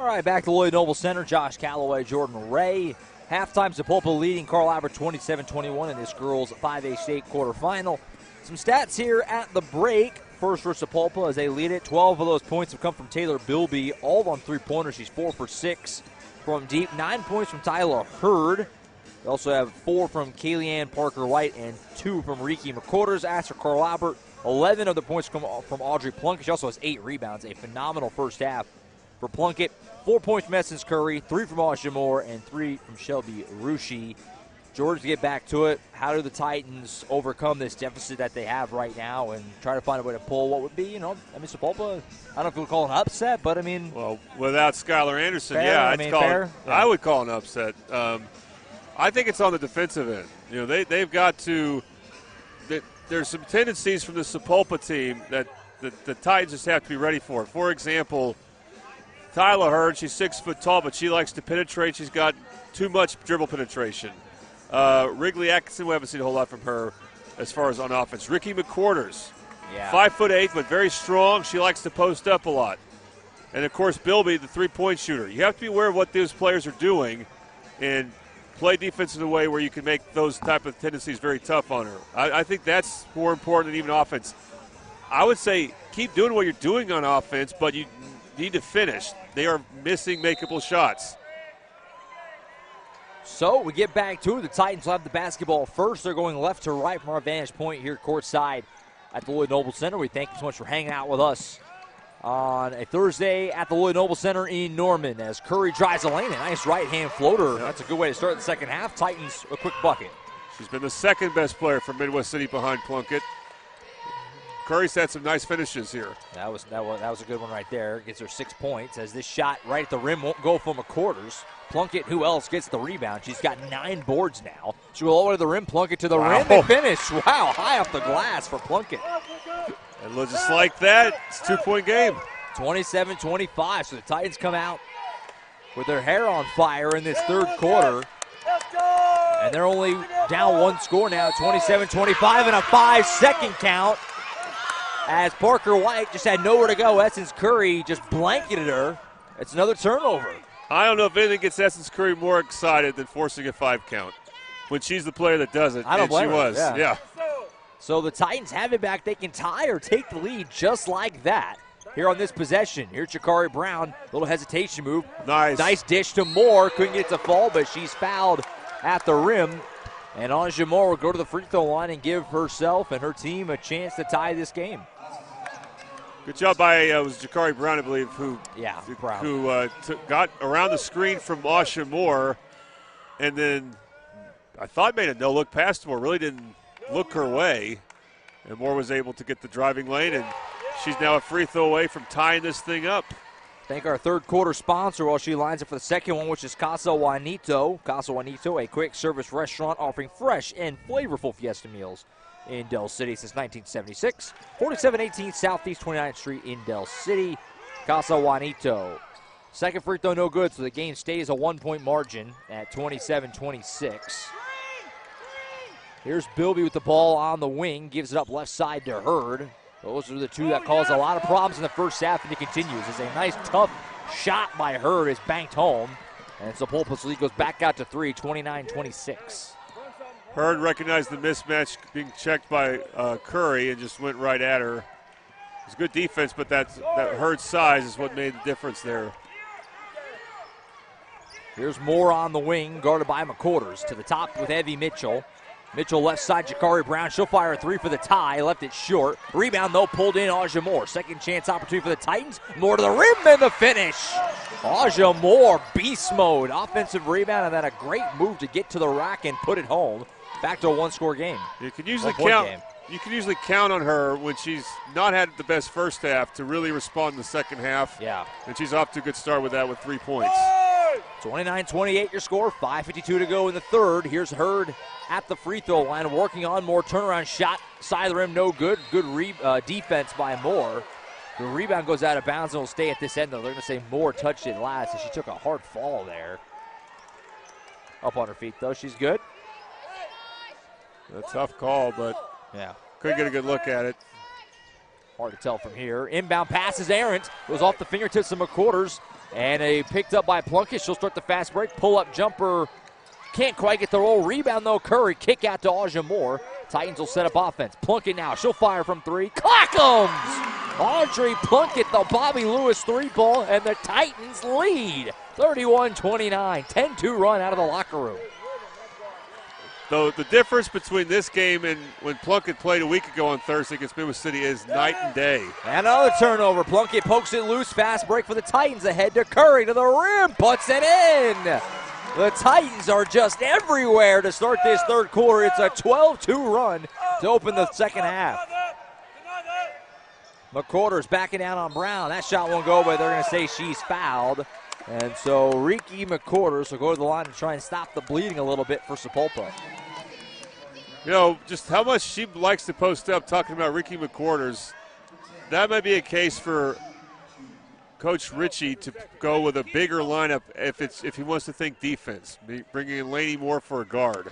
All right, back to Lloyd Noble Center. Josh Calloway, Jordan Ray. Halftime, Sapulpa leading Carl Albert 27-21 in this girls 5A state quarterfinal. Some stats here at the break. First for Sapulpa as they lead it. 12 of those points have come from Taylor Bilby, all on three-pointers. She's 4 for 6 from deep. 9 points from Tyler Hurd. They also have 4 from Kayleigh Parker White and 2 from Riki McQuarters. As for Carl Albert, 11 of the points come from Audrey Plunkett. She also has 8 rebounds. A phenomenal first half for Plunkett. 4 points from Essence Curry, 3 from Asha Moore, and 3 from Shelby Rushi. George, to get back to it, how do the Titans overcome this deficit that they have right now and try to find a way to pull what would be, Sapulpa, I don't know if we'll call it an upset, but Well, without Skylar Anderson, fair, yeah, fair. I would call it an upset. I think it's on the defensive end. They've got to there's some tendencies from the Sapulpa team that the Titans just have to be ready for. For example, Tyler Hurd, she's 6 foot tall, but she likes to penetrate. She's got too much dribble penetration. Wrigley Atkinson, we haven't seen a whole lot from her as far as on offense. Riki McQuarters, 5'8", but very strong. She likes to post up a lot. And, of course, Bilby, the three-point shooter. You have to be aware of what those players are doing and play defense in a way where you can make those type of tendencies very tough on her. I think that's more important than even offense. I would say keep doing what you're doing on offense, but you need to finish. They are missing makeable shots. So we get back to it. The Titans will have the basketball first. They're going left to right from our vantage point here courtside at the Lloyd Noble Center. We thank you so much for hanging out with us on a Thursday at the Lloyd Noble Center in Norman as Curry drives the lane. A nice right-hand floater. That's a good way to start the second half. Titans a quick bucket. She's been the second best player from Midwest City behind Plunkett. Curry's had some nice finishes here. That was a good one right there. Gets her 6 points as this shot right at the rim won't go for McQuarters. Plunkett, who else gets the rebound? She's got 9 boards now. She will all the way to the rim. Plunkett to the rim. They finish. Wow, high off the glass for Plunkett. And just like that, it's a 2-point game. 27-25. So the Titans come out with their hair on fire in this third quarter. And they're only down 1 score now, 27-25, and a 5-second count. As Parker White just had nowhere to go. Essence Curry just blanketed her. It's another turnover. I don't know if anything gets Essence Curry more excited than forcing a 5 count when she's the player that does it. I don't blame her. She was, yeah. So the Titans have it back. They can tie or take the lead just like that. Here on this possession, here's Jakari Brown. Little hesitation move. Nice dish to Moore. Couldn't get it to fall, but she's fouled at the rim. And Anja Moore will go to the free throw line and give herself and her team a chance to tie this game. Good job by it was Jakari Brown, I believe, who got around the screen from Asha Moore, and then I thought made a no-look pass to Moore. Really didn't look her way, and Moore was able to get the driving lane, and she's now a free throw away from tying this thing up. Thank our third quarter sponsor while she lines up for the second one, which is Casa Juanito. Casa Juanito, a quick service restaurant offering fresh and flavorful fiesta meals in Del City since 1976. 4718 Southeast 29th Street in Del City. Casa Juanito. Second free throw no good, so the game stays a 1-point margin at 27-26. Here's Bilby with the ball on the wing. Gives it up left side to Hurd. Those are the two that caused a lot of problems in the first half, and it continues. It's a nice, tough shot by Hurd. It's banked home. And Sapulpa's lead goes back out to 3, 29-26. Hurd recognized the mismatch being checked by Curry and just went right at her. It's good defense, but that Hurd's size is what made the difference there. Here's Moore on the wing, guarded by McQuarters. To the top with Evie Mitchell. Mitchell left side, Jakari Brown. She'll fire a 3 for the tie. Left it short. Rebound, though, pulled in Aja Moore. Second chance opportunity for the Titans. Moore to the rim and the finish. Aja Moore, beast mode. Offensive rebound, and then a great move to get to the rack and put it home. Back to a one-score game. You can usually count on her when she's not had the best first half to really respond in the second half. Yeah. And she's off to a good start with that with 3 points. 29-28 your score. 5:52 to go in the third. Here's Hurd at the free throw line, working on Moore. Turnaround shot, side of the rim, no good. Good defense by Moore. The rebound goes out of bounds and will stay at this end, though. They're going to say Moore touched it last, and she took a hard fall there. Up on her feet, though. She's good. A tough call, but yeah, couldn't get a good look at it. Hard to tell from here. Inbound pass is errant. Goes off the fingertips of McQuarters. And a picked up by Plunkett. She'll start the fast break. Pull-up jumper. Can't quite get the roll. Rebound, though. Curry. Kick out to Aja Moore. Titans will set up offense. Plunkett now. She'll fire from three. Clack'ems! Audrey Plunkett, the Bobby Lewis three-ball, and the Titans lead. 31-29. 10-2 run out of the locker room. Though the difference between this game and when Plunkett played a week ago on Thursday against Midwest City is night and day. And another turnover. Plunkett pokes it loose. Fast break for the Titans. Ahead to Curry to the rim. Puts it in. The Titans are just everywhere to start this third quarter. It's a 12-2 run to open the second half. McQuarters backing down on Brown. That shot won't go, but they're going to say she's fouled. And so Riki McQuarters will go to the line to try and stop the bleeding a little bit for Sapulpa. You know, just how much she likes to post up talking about Riki McQuarters. That might be a case for Coach Ritchie to go with a bigger lineup if he wants to think defense, bringing in Laney Moore for a guard.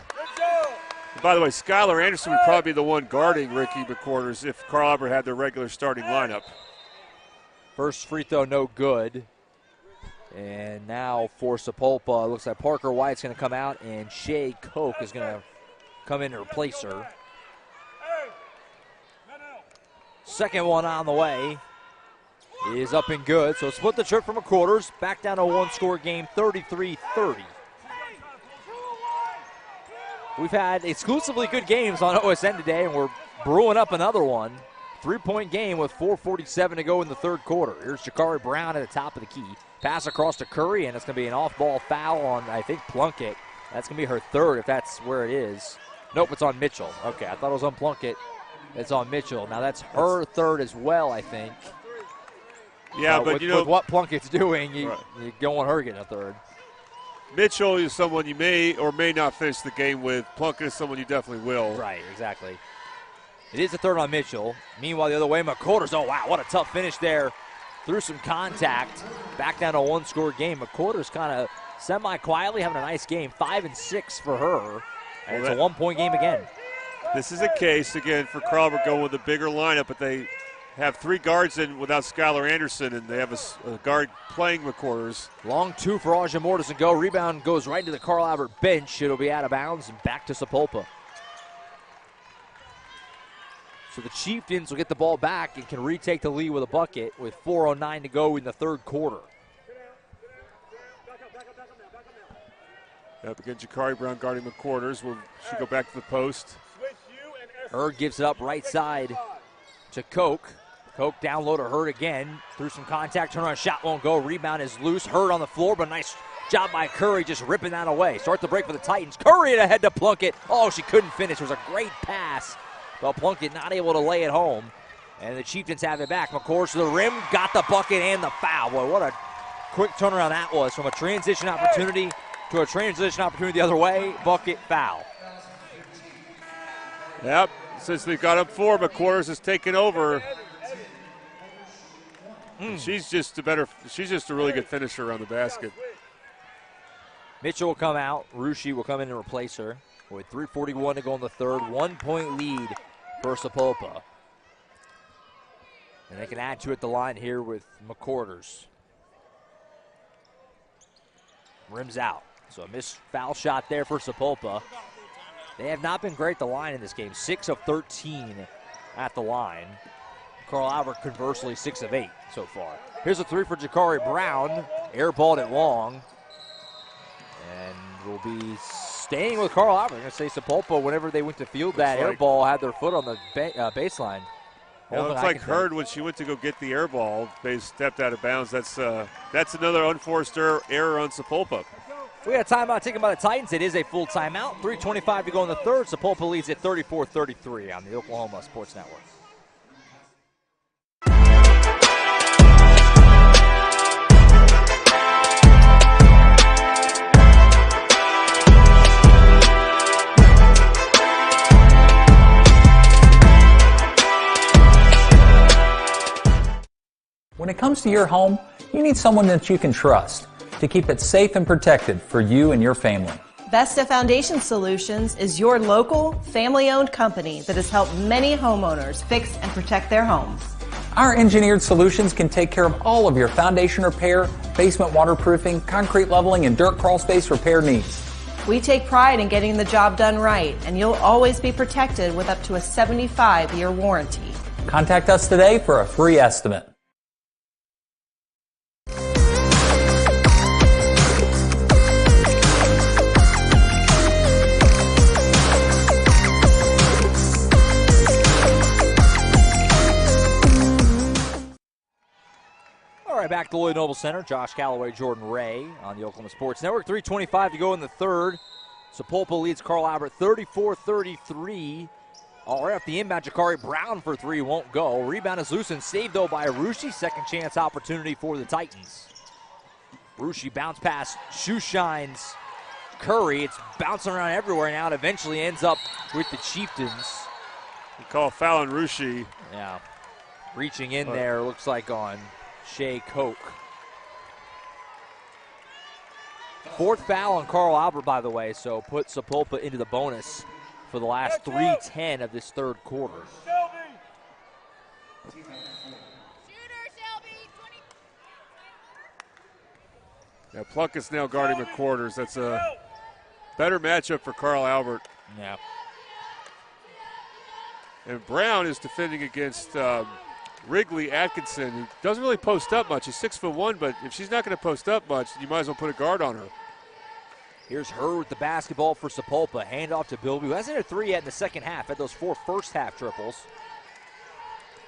And by the way, Skylar Anderson would probably be the one guarding Riki McQuarters if Carl Albert had their regular starting lineup. First free throw, no good. And now for Sapulpa, it looks like Parker White's going to come out, and Shay Koch is going to come in to replace her. Second one on the way is up and good. So split the trip from McQuarters. Back down to a one-score game, 33-30. We've had exclusively good games on OSN today, and we're brewing up another one. 3-point game with 4:47 to go in the third quarter. Here's Jakari Brown at the top of the key. Pass across to Curry, and it's going to be an off-ball foul on, I think, Plunkett. That's going to be her third if that's where it is. Nope, it's on Mitchell. Okay, I thought it was on Plunkett. It's on Mitchell. Now that's her third as well, I think. Yeah, but you know, with what Plunkett's doing, you don't want her getting a third. Mitchell is someone you may or may not finish the game with. Plunkett is someone you definitely will. Right, exactly. It is a third on Mitchell. Meanwhile, the other way, McQuarters. Oh, wow, what a tough finish there. Through some contact. Back down to a one-score game. McQuarters kind of semi-quietly having a nice game. 5 and 6 for her. And it's a one-point game again. This is a case, again, for Carlbert going with a bigger lineup, but they have three guards in without Skylar Anderson, and they have a guard playing McQuarters. Long two for Aja Moore doesn't go. Rebound goes right into the Carl Albert bench. It'll be out of bounds and back to Sapulpa. So the Chieftains will get the ball back and can retake the lead with a bucket with 4:09 to go in the third quarter. Up again, Jakari Brown guarding McQuarters. She'll go back to the post. Hurd gives it up right side to Koch. Koch down low to Hurd again. Through some contact, turnaround shot won't go. Rebound is loose. Hurd on the floor, but nice job by Curry just ripping that away. Start the break for the Titans. Curry ahead to Plunkett. Oh, she couldn't finish. It was a great pass. But Plunkett not able to lay it home. And the Chieftains have it back. McCourse to the rim, got the bucket and the foul. Boy, what a quick turnaround that was from a transition opportunity to a transition opportunity the other way. Bucket, foul. Yep, since they've got up 4, McQuarters has taken over. She's just a really good finisher around the basket. Mitchell will come out. Rushi will come in and replace her. With 3:41 to go in the third. 1-point lead for Sapulpa. And they can add to it the line here with McQuarters. Rims out. So a missed foul shot there for Sapulpa. They have not been great at the line in this game. 6 of 13 at the line. Carl Albert, conversely, 6 of 8 so far. Here's a 3 for Jakari Brown. Airballed it long. And will be staying with Carl Albert. I'm going to say Sapulpa, whenever they went to field that air ball, had their foot on the baseline. It looks like Hurd, when she went to go get the air ball, they stepped out of bounds. That's another unforced error on Sapulpa. We got a timeout taken by the Titans. It is a full timeout. 3:25 to go in the third. Sapulpa leads at 34-33 on the Oklahoma Sports Network. When it comes to your home, you need someone that you can trust to keep it safe and protected for you and your family. Vesta Foundation Solutions is your local, family-owned company that has helped many homeowners fix and protect their homes. Our engineered solutions can take care of all of your foundation repair, basement waterproofing, concrete leveling, and dirt crawl space repair needs. We take pride in getting the job done right, and you'll always be protected with up to a 75-year warranty. Contact us today for a free estimate. All right, back to Lloyd Noble Center. Josh Calloway, Jordan Ray on the Oklahoma Sports Network. 3:25 to go in the third. Sapulpa leads Carl Albert 34-33. All right, off the inbound, Jakari Brown for three won't go. Rebound is loose and saved, though, by Arushi. Second chance opportunity for the Titans. Arushi bounce pass, shoe shines Curry. It's bouncing around everywhere now. It eventually ends up with the Chieftains. You call foul on Arushi. Yeah, reaching in there, looks like on Shea Koch. Fourth foul on Carl Albert, by the way, so put Sapulpa into the bonus for the last 3:10 of this third quarter. Yeah, Plunkett's now guarding McQuarters. That's a better matchup for Carl Albert. Yeah. And Brown is defending against Wrigley Atkinson, who doesn't really post up much. She's 6'1", but if she's not going to post up much, you might as well put a guard on her. Here's her with the basketball for Sapulpa. Hand off to Bilby, who hasn't hit a three yet in the second half. Had those 4 first-half triples.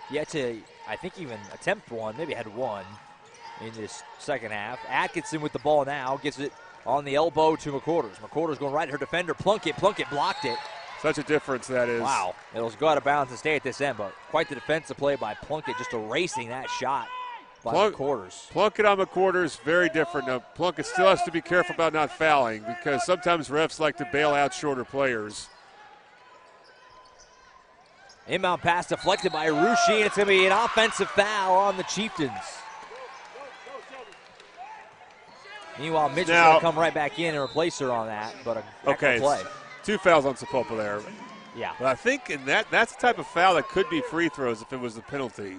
Yet to, I think, even attempt one. Maybe had one in this second half. Atkinson with the ball now. Gets it on the elbow to McQuarters. McQuarters going right at her defender. Plunkett blocked it. Such a difference that is. Wow. It'll go out of bounds and stay at this end, but quite the defensive play by Plunkett, just erasing that shot by McQuarters. Plunkett on McQuarters, very different. Now, Plunkett still has to be careful about not fouling because sometimes refs like to bail out shorter players. Inbound pass deflected by Arushi, and it's going to be an offensive foul on the Chieftains. Meanwhile, Mitchell's going to come right back in and replace her on that, but a play. 2 fouls on Sapulpa there. Yeah. But I think that's the type of foul that could be free throws if it was the penalty.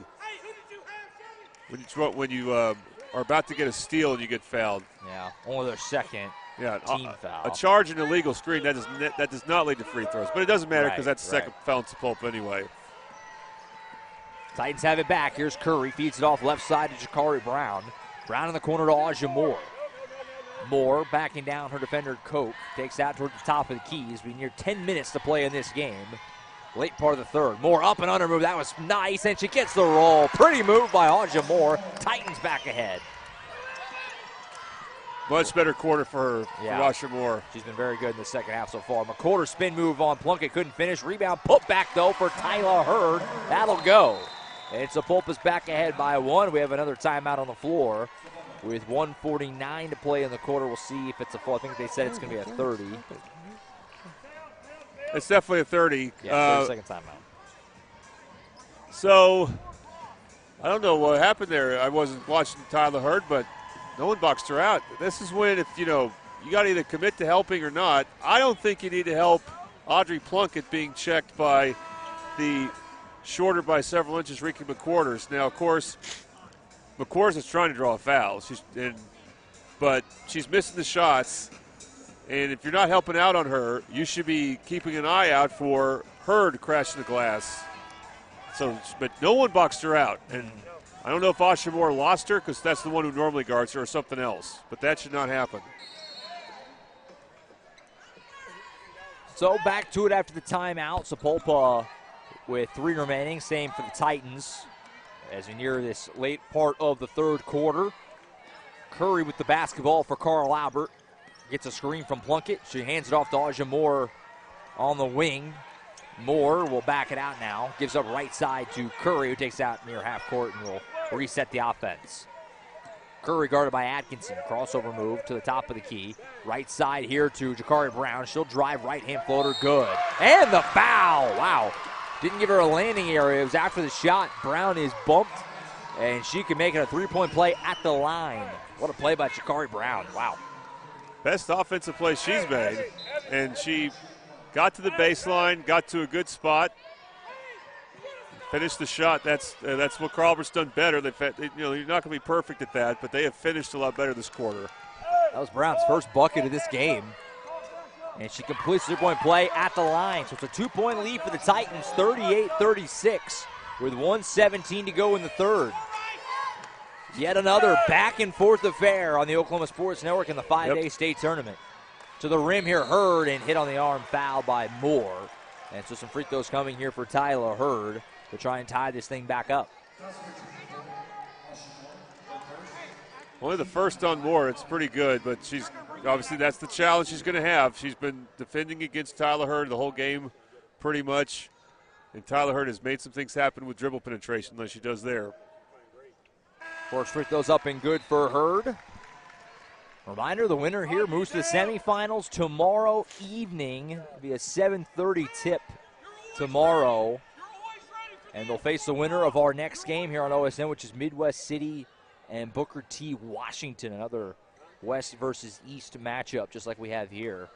When you are about to get a steal and you get fouled. Yeah, only their second team foul. A charge and illegal screen, that does not lead to free throws. But it doesn't matter because that's the second foul on Sapulpa anyway. Titans have it back. Here's Curry. Feeds it off left side to Jakari Brown. Brown in the corner to Aja Moore. Moore backing down her defender, Koch. Takes out toward the top of the keys. We near 10 minutes to play in this game. Late part of the third. Moore up and under move. That was nice, and she gets the roll. Pretty move by Aja Moore. Titans back ahead. Much better quarter for her, for Aja Moore. She's been very good in the second half so far. McQuarter spin move on Plunkett. Couldn't finish. Rebound put back, though, for Tyler Hurd. That'll go. And Sapulpa's back ahead by 1. We have another timeout on the floor. With 1:49 to play in the quarter, we'll see if it's a full. I think they said it's going to be a 30. It's definitely a 30. Yeah, 30-second timeout. So, I don't know what happened there. I wasn't watching Tyler Hurd, but no one boxed her out. This is when, if you got to either commit to helping or not. I don't think you need to help Audrey Plunkett being checked by the shorter by several inches Ricky McQuarters. Now, of course, McQuarters is trying to draw a foul, but she's missing the shots. And if you're not helping out on her, you should be keeping an eye out for her to crash the glass. So, but no one boxed her out. And I don't know if Aja Moore lost her because that's the one who normally guards her or something else. But that should not happen. So back to it after the timeout. Sapulpa with 3 remaining. Same for the Titans as we near this late part of the third quarter. Curry with the basketball for Carl Albert. Gets a screen from Plunkett. She hands it off to Aja Moore on the wing. Moore will back it out now. Gives up right side to Curry, who takes out near half court and will reset the offense. Curry guarded by Atkinson. Crossover move to the top of the key. Right side here to Jakari Brown. She'll drive right-hand floater. Good. And the foul. Wow. Didn't give her a landing area. It was after the shot. Brown is bumped, and she can make it a three-point play at the line. What a play by Jakari Brown. Wow. Best offensive play she's made. And she got to the baseline, got to a good spot, Finish the shot. That's what Carl Albert's done better. You're not going to be perfect at that, but they have finished a lot better this quarter. That was Brown's first bucket of this game. And she completes the three-point play at the line. So it's a 2-point lead for the Titans, 38-36, with 1:17 to go in the third. Yet another back-and-forth affair on the Oklahoma Sports Network in the 5A state tournament. To the rim here, Hurd, and hit on the arm, foul by Moore. And so some free throws coming here for Tyler Hurd to try and tie this thing back up. Only the first on Moore. It's pretty good, but she's obviously that's the challenge she's going to have. She's been defending against Tyler Hurd the whole game pretty much, and Tyler Hurd has made some things happen with dribble penetration like she does there. First free throws up and good for Hurd. Reminder, the winner here moves to the semifinals tomorrow evening. It'll be a 7:30 tip tomorrow. And they'll face the winner of our next game here on OSN, which is Midwest City and Booker T. Washington, another West versus East matchup, just like we have here.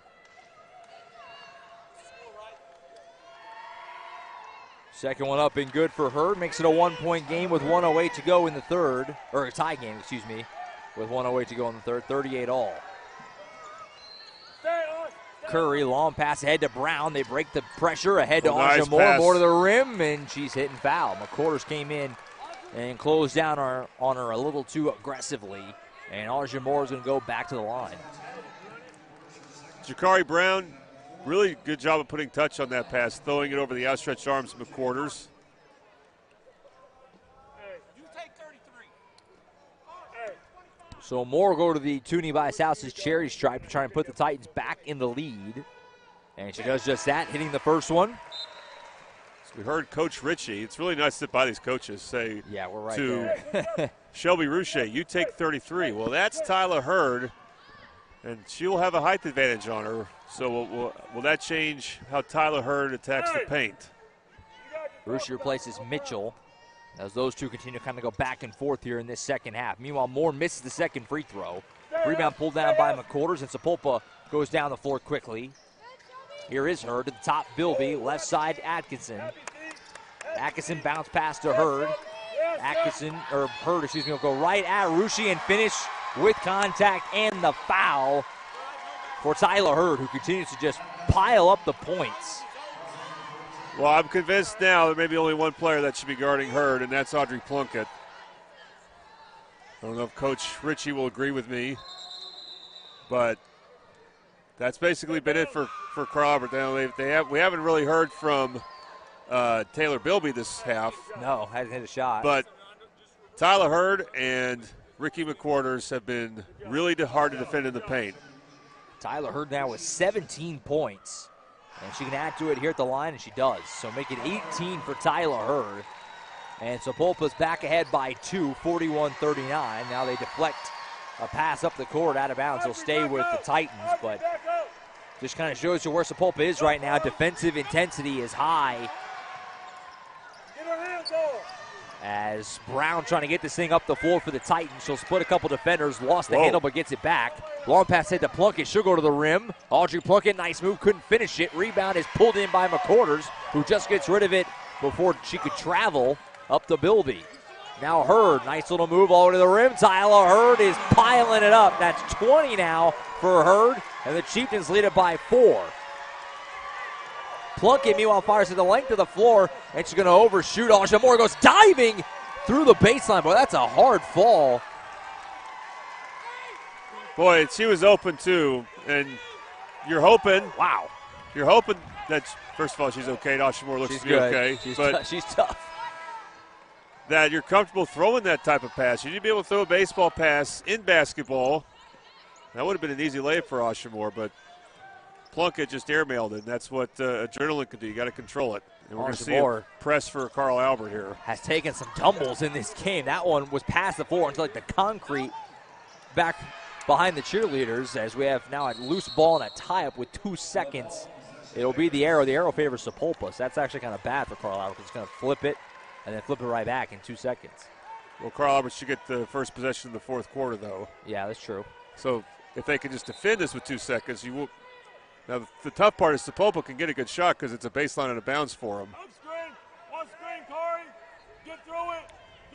Second one up and good for Hurd. Makes it a 1-point game with 1:08 to go in the third. Or a tie game, excuse me, with 1:08 to go in the third. 38 all. Curry, long pass ahead to Brown. They break the pressure ahead to Anja Moore. More to the rim, and she's hitting foul. McQuarters came in and closed down on her a little too aggressively. And Anja Moore is going to go back to the line. Jakari Brown, really good job of putting touch on that pass, throwing it over the outstretched arms of McQuarters. So Moore will go to the Toonie by South's cherry stripe to try and put the Titans back in the lead. And she does just that, hitting the first one. So we heard Coach Ritchie. It's really nice to sit by these coaches say yeah, we're right to there. Shelby Rouchet, you take 33. Well, that's Tyler Hurd, and she'll have a height advantage on her. So will that change how Tyler Hurd attacks the paint? Rouchet replaces Mitchell as those two continue to kind of go back and forth here in this second half. Meanwhile, Moore misses the second free throw. Rebound pulled down by McQuarters, and Sapulpa goes down the floor quickly. Here is Hurd to the top, Bilby, left side Atkinson. Atkinson bounce pass to Hurd. Hurd, will go right at Rouchet and finish with contact and the foul for Tyler Hurd, who continues to just pile up the points. Well, I'm convinced now there may be only one player that should be guarding Hurd, and that's Audrey Plunkett. I don't know if Coach Ritchie will agree with me, but that's basically been it for Carl Albert. We haven't really heard from Taylor Bilby this half. No, hasn't hit a shot. But Tyler Hurd and Ricky McQuarters have been really hard to defend in the paint. Tyler Hurd now with 17 points. And she can add to it here at the line, and she does. So make it 18 for Tyler Hurd. And Sapulpa's back ahead by 2, 41-39. Now they deflect a pass up the court out of bounds. They'll stay with the Titans, but just kind of shows you where Sapulpa is right now. Defensive intensity is high. As Brown trying to get this thing up the floor for the Titans. She'll split a couple defenders, lost the handle but gets it back. Long pass head to Plunkett, she'll go to the rim. Audrey Plunkett, nice move, couldn't finish it. Rebound is pulled in by McQuarters, who just gets rid of it before she could travel up to Bilby. Now Hurd, nice little move all the way to the rim. Tyler Hurd is piling it up. That's 20 now for Hurd, and the Chieftains lead it by 4. Plunkett, meanwhile, fires to the length of the floor, and she's going to overshoot. Anja Moore goes diving through the baseline. Boy, that's a hard fall. Boy, she was open, too, and you're hoping. Wow. You're hoping that, first of all, she's okay. Anja Moore looks to be okay. She's tough. That you're comfortable throwing that type of pass. You need to be able to throw a baseball pass in basketball. That would have been an easy layup for Anja Moore, but Plunkett just airmailed it, and that's what adrenaline can do. You got to control it. And we're going to see a press for Carl Albert here. Has taken some tumbles in this game. That one was past the floor until like the concrete back behind the cheerleaders, as we have now a loose ball and a tie-up with 2 seconds. It'll be the arrow. The arrow favors Sapulpa, so that's actually kind of bad for Carl Albert. He's going to flip it and then flip it right back in 2 seconds. Well, Carl Albert should get the first possession in the fourth quarter, though. Yeah, that's true. So if they can just defend this with 2 seconds, you will. Now, the tough part is Sapulpa can get a good shot because it's a baseline and a bounce for him.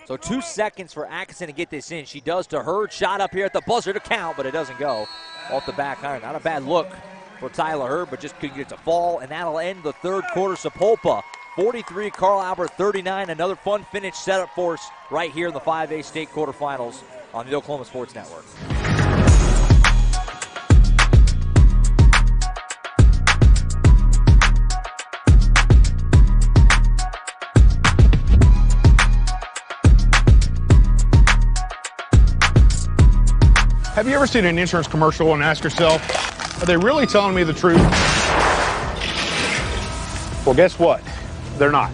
So 2 seconds for Atkinson to get this in. She does to Hurd. Shot up here at the buzzer to count, but it doesn't go. Off the back iron. Not a bad look for Tyler Hurd, but just couldn't get it to fall. And that'll end the third quarter. Sapulpa 43, Carl Albert 39. Another fun finish set up for us right here in the 5A state quarterfinals on the Oklahoma Sports Network. Have you ever seen an insurance commercial and asked yourself, are they really telling me the truth? Well, guess what? They're not.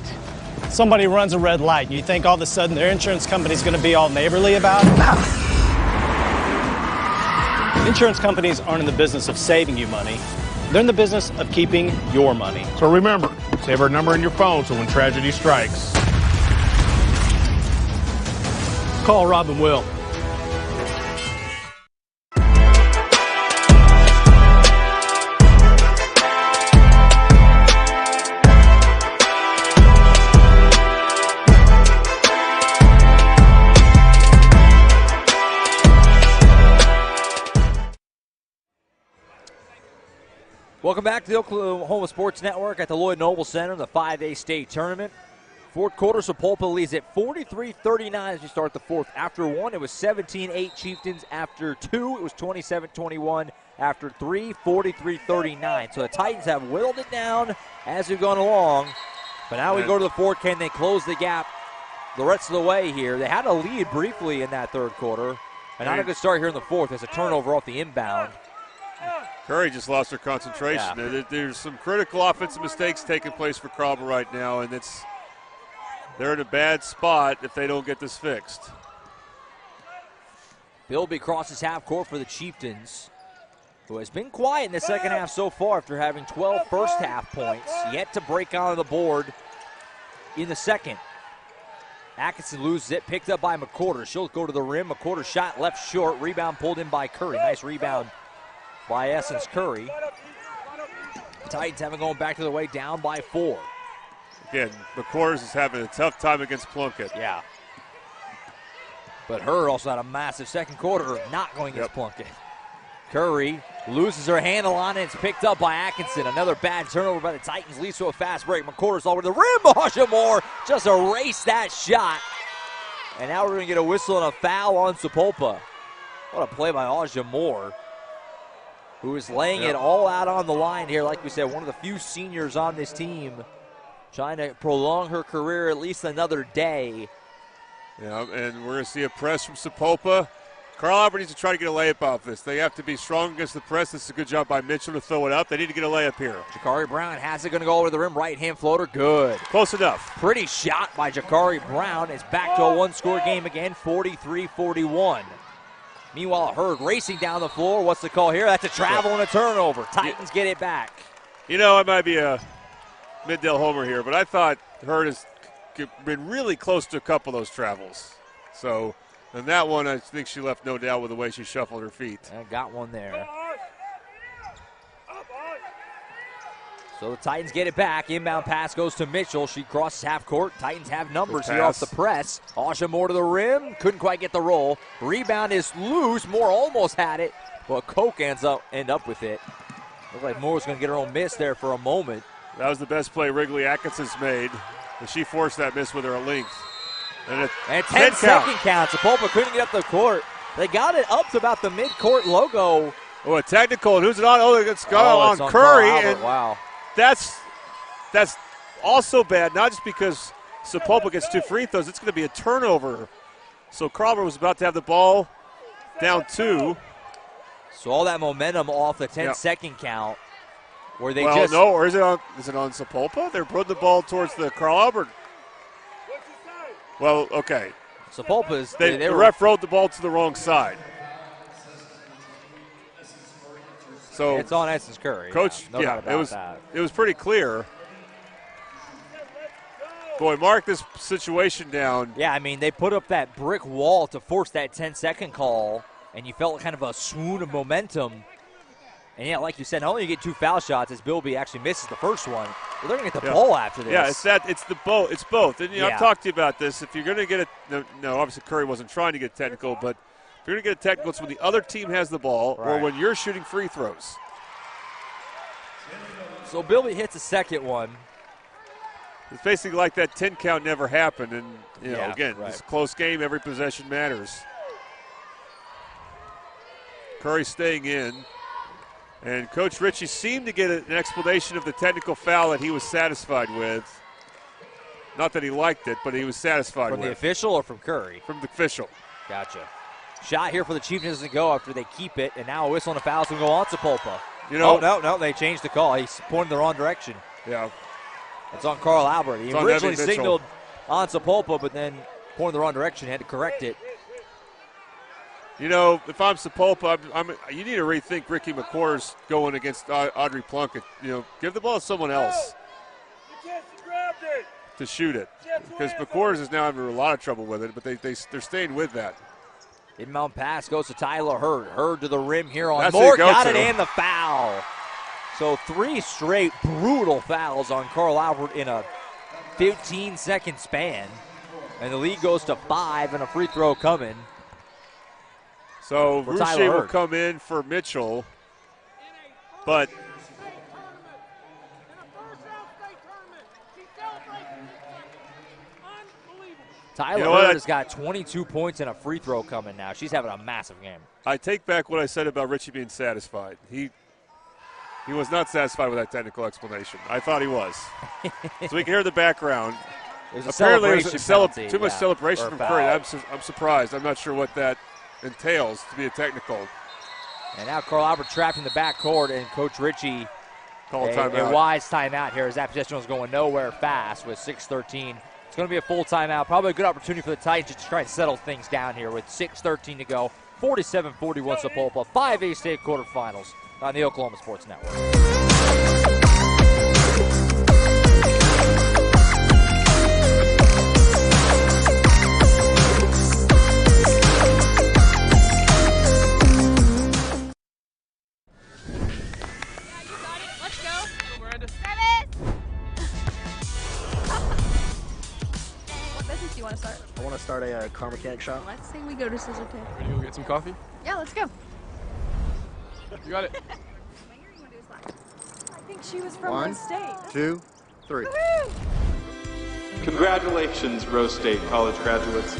Somebody runs a red light, and you think all of a sudden their insurance company's going to be all neighborly about it? Insurance companies aren't in the business of saving you money. They're in the business of keeping your money. So remember, save our number in your phone so when tragedy strikes, call Rob and Will. Welcome back to the Oklahoma Sports Network at the Lloyd Noble Center, the 5A state tournament. Fourth quarter, Sapulpa leads at 43-39 as we start the fourth. After one, it was 17-8 Chieftains. After two, it was 27-21. After three, 43-39. So the Titans have whittled it down as we've gone along. But now we go to the fourth. Can they close the gap the rest of the way here? They had a lead briefly in that third quarter. And not a good start here in the fourth. There's a turnover off the inbound. Curry just lost her concentration. Yeah. There's some critical offensive mistakes taking place for Carlton right now, and they're in a bad spot if they don't get this fixed. Bilby crosses half court for the Chieftains, who has been quiet in the second half so far after having 12 first half points, yet to break onto the board in the second. Atkinson loses it, picked up by McCorder. She'll go to the rim. McCorder shot left short. Rebound pulled in by Curry. Nice rebound by Essence Curry. Titans haven't gone back to the way, down by 4. Again, McCorders is having a tough time against Plunkett. Yeah. But Hurd also had a massive second quarter not going against Plunkett. Curry loses her handle on it. It's picked up by Atkinson. Another bad turnover by the Titans leads to a fast break. McCorders all over the rim. Asha Moore just erased that shot. And now we're going to get a whistle and a foul on Sapulpa. What a play by Asha Moore, who is laying it all out on the line here. Like we said, one of the few seniors on this team trying to prolong her career at least another day. Yeah, and we're going to see a press from Sapulpa. Carl Albert needs to try to get a layup off this. They have to be strong against the press. This is a good job by Mitchell to throw it up. They need to get a layup here. Jakari Brown has it, going to go over the rim. Right-hand floater, good. Close enough. Pretty shot by Jakari Brown. It's back to a one-score game again, 43-41. Meanwhile, Hurd racing down the floor. What's the call here? That's a travel and a turnover. Titans get it back. You know, I might be a Middale homer here, but I thought Hurd has been really close to a couple of those travels. So, in that one, I think she left no doubt with the way she shuffled her feet. I got one there. So the Titans get it back. Inbound pass goes to Mitchell. She crosses half court. Titans have numbers here off the press. Asha Moore to the rim. Couldn't quite get the roll. Rebound is loose. Moore almost had it, but Koch end up with it. Looked like Moore was going to get her own miss there for a moment. That was the best play Wrigley Atkinson's made, and she forced that miss with her length. And a 10-second count. Sapulpa couldn't get up the court. They got it up to about the mid-court logo. Oh, a technical. And who's it on? Oh, it's got on Curry. And wow. That's also bad, not just because Sapulpa gets 2 free throws. It's going to be a turnover. So Carver was about to have the ball down 2. So all that momentum off the 10-second count. Where they or is it on Sapulpa? They're putting the ball towards the Carl Albert. Well, okay. Sapulpa's. The ref rode the ball to the wrong side. So it's on Essence Curry. Coach, no doubt about that. It was pretty clear. Boy, mark this situation down. Yeah, I mean, they put up that brick wall to force that 10-second call, and you felt kind of a swoon of momentum. And yeah, like you said, not only you get 2 foul shots as Bilby actually misses the first one, but they're going to get the ball after this. Yeah, it's both. It's both. And I've talked to you about this. If you're going to get no, obviously Curry wasn't trying to get technical, but if you're going to get a technical, it's when the other team has the ball or when you're shooting free throws. So Bilby hits a second one. It's basically like that 10 count never happened. And, again, it's a close game. Every possession matters. Curry staying in. And Coach Ritchie seemed to get an explanation of the technical foul that he was satisfied with. Not that he liked it, but he was satisfied with it. From the official or from Curry? From the official. Gotcha. Shot here for the Chiefs doesn't go after they keep it, and now a whistle and a foul is going to go on Sapulpa. No, they changed the call. He's pointing the wrong direction. Yeah. It's on Carl Albert. He originally signaled on Sapulpa, but then pointed the wrong direction, had to correct it. If I'm Sapulpa, you need to rethink Ricky McCour's going against Audrey Plunkett. Give the ball to someone else to shoot it. Because McCour's is now having a lot of trouble with it, but they're staying with that. Inbound pass goes to Tyler Hurd. Hurd to the rim here on That's Moore. Got it and the foul. So 3 straight brutal fouls on Carl Albert in a 15-second span. And the lead goes to 5 and a free throw coming. So Rouchet will come in for Mitchell. But Tyler Hurd has got 22 points and a free throw coming now. She's having a massive game. I take back what I said about Richie being satisfied. He was not satisfied with that technical explanation. I thought he was. So we can hear the background. Apparently there's too much celebration from Curry. I'm surprised. I'm not sure what that entails to be a technical. And now Carl Albert trapped in the backcourt, and Coach Ritchie called a wise timeout here as that possession was going nowhere fast with 6:13. It's going to be a full timeout. Probably a good opportunity for the Titans to try and settle things down here with 6:13 to go. 47-41 Sapulpa. 5A state quarterfinals on the Oklahoma Sports Network. I want to start a car mechanic shop. Let's say we go to Scissor Tape. Ready to go get some coffee? Yeah, let's go. You got it. I think she was from One, the state. 2, 3. Woo-hoo! Congratulations, Rose State college graduates.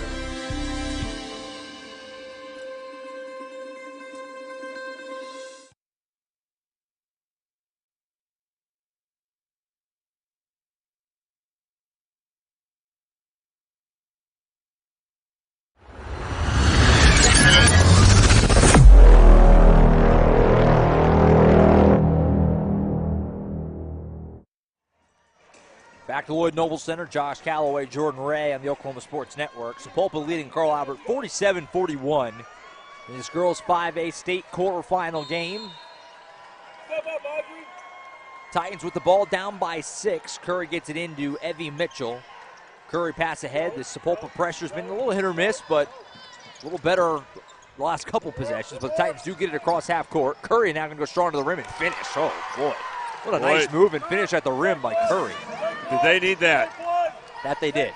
Back to Lloyd Noble Center, Josh Calloway, Jordan Ray on the Oklahoma Sports Network. Sapulpa leading Carl Albert 47-41 in this girls 5A state quarterfinal game. Titans with the ball down by 6. Curry gets it into Evie Mitchell. Curry pass ahead. The Sapulpa pressure's been a little hit or miss, but a little better the last couple possessions. But the Titans do get it across half court. Curry now going to go strong to the rim and finish. Oh, boy. What a nice move and finish at the rim by Curry. Did they need that? That they did.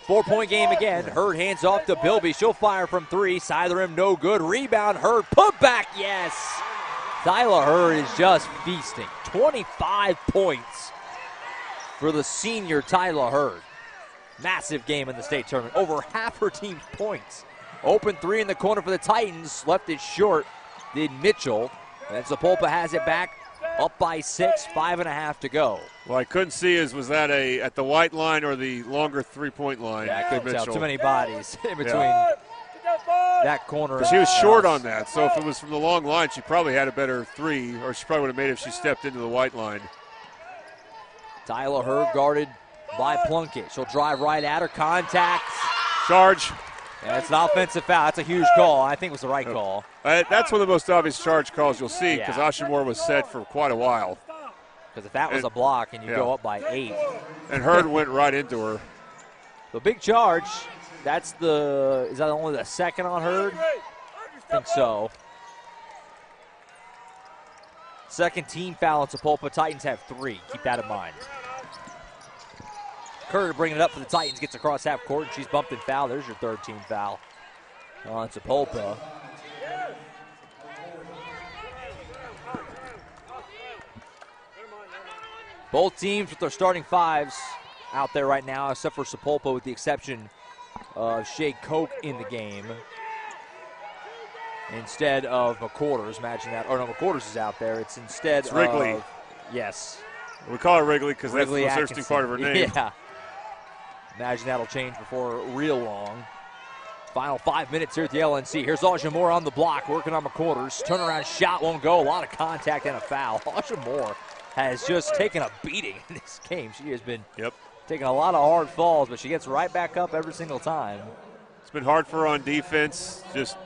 4-point game again. Hurd hands off to Bilby. She'll fire from 3. Side of the rim, no good. Rebound, Hurd. Put back, yes. Tyler Hurd is just feasting. 25 points for the senior Tyler Hurd. Massive game in the state tournament. Over half her team's points. Open 3 in the corner for the Titans. Left it short. Did Mitchell. And Sapulpa has it back. Up by 6, 5.5 to go. Well, I couldn't see was that at the white line or the longer 3-point line? Yeah, I couldn't tell. Too many bodies in between that corner. But she was short on that, so if it was from the long line, she probably had a better 3, or she probably would have made it if she stepped into the white line. Tyler Hurd guarded by Plunkett. She'll drive right at her. Contact. Charge. Yeah, it's an offensive foul. That's a huge call. I think it was the right call. That's one of the most obvious charge calls you'll see because Ashimore was set for quite a while. Because if that was a block and you go up by 8. And Hurd went right into her. The big charge, is that only the second on Hurd? I think so. Second team foul on Sapulpa. Titans have 3. Keep that in mind. Curry bringing it up for the Titans. Gets across half court, and she's bumped and fouled. There's your third team foul on Sapulpa. Both teams with their starting 5s out there right now, except for Sapulpa, with the exception of Shea Koch in the game instead of McQuarters. Imagine that. Or no, McQuarters is out there. It's instead it's Wrigley. Of, yes. We call her Wrigley because that's the most Atkinson. interesting part of her name. Yeah. Imagine that'll change before real long. Final 5 minutes here at the LNC. Here's Aja Moore on the block, working on McQuarters. Turnaround shot won't go. A lot of contact and a foul. Aja Moore has just taken a beating in this game. She has been taking a lot of hard falls, but she gets right back up every single time. It's been hard for her on defense. Just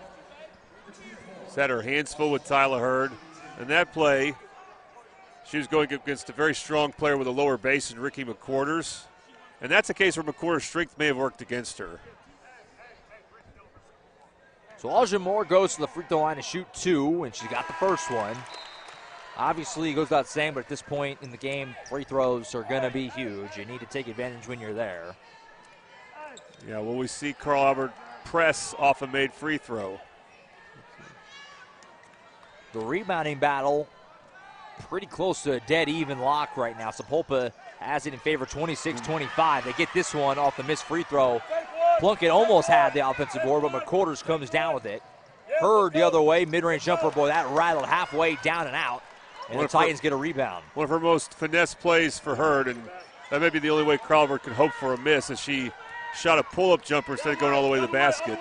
had her hands full with Tyler Hurd. And that play, she was going against a very strong player with a lower base in Ricky McQuarters. And that's a case where McQuarters' strength may have worked against her. So Aja Moore goes to the free throw line to shoot 2, and she got the first one. Obviously, it goes without saying, but at this point in the game, free throws are going to be huge. You need to take advantage when you're there. Yeah, well, we see Carl Albert press off a made free throw. The rebounding battle, pretty close to a dead even lock right now. Sapulpa has it in favor 26-25. They get this one off the missed free throw. Plunkett almost had the offensive board, but McQuarters comes down with it. Hurd the other way, mid-range jumper, boy, that rattled halfway down and out. And the Titans get a rebound. One of her most finesse plays for Hurd, and that may be the only way Carl Albert could hope for a miss, as she shot a pull-up jumper instead of going all the way to the basket.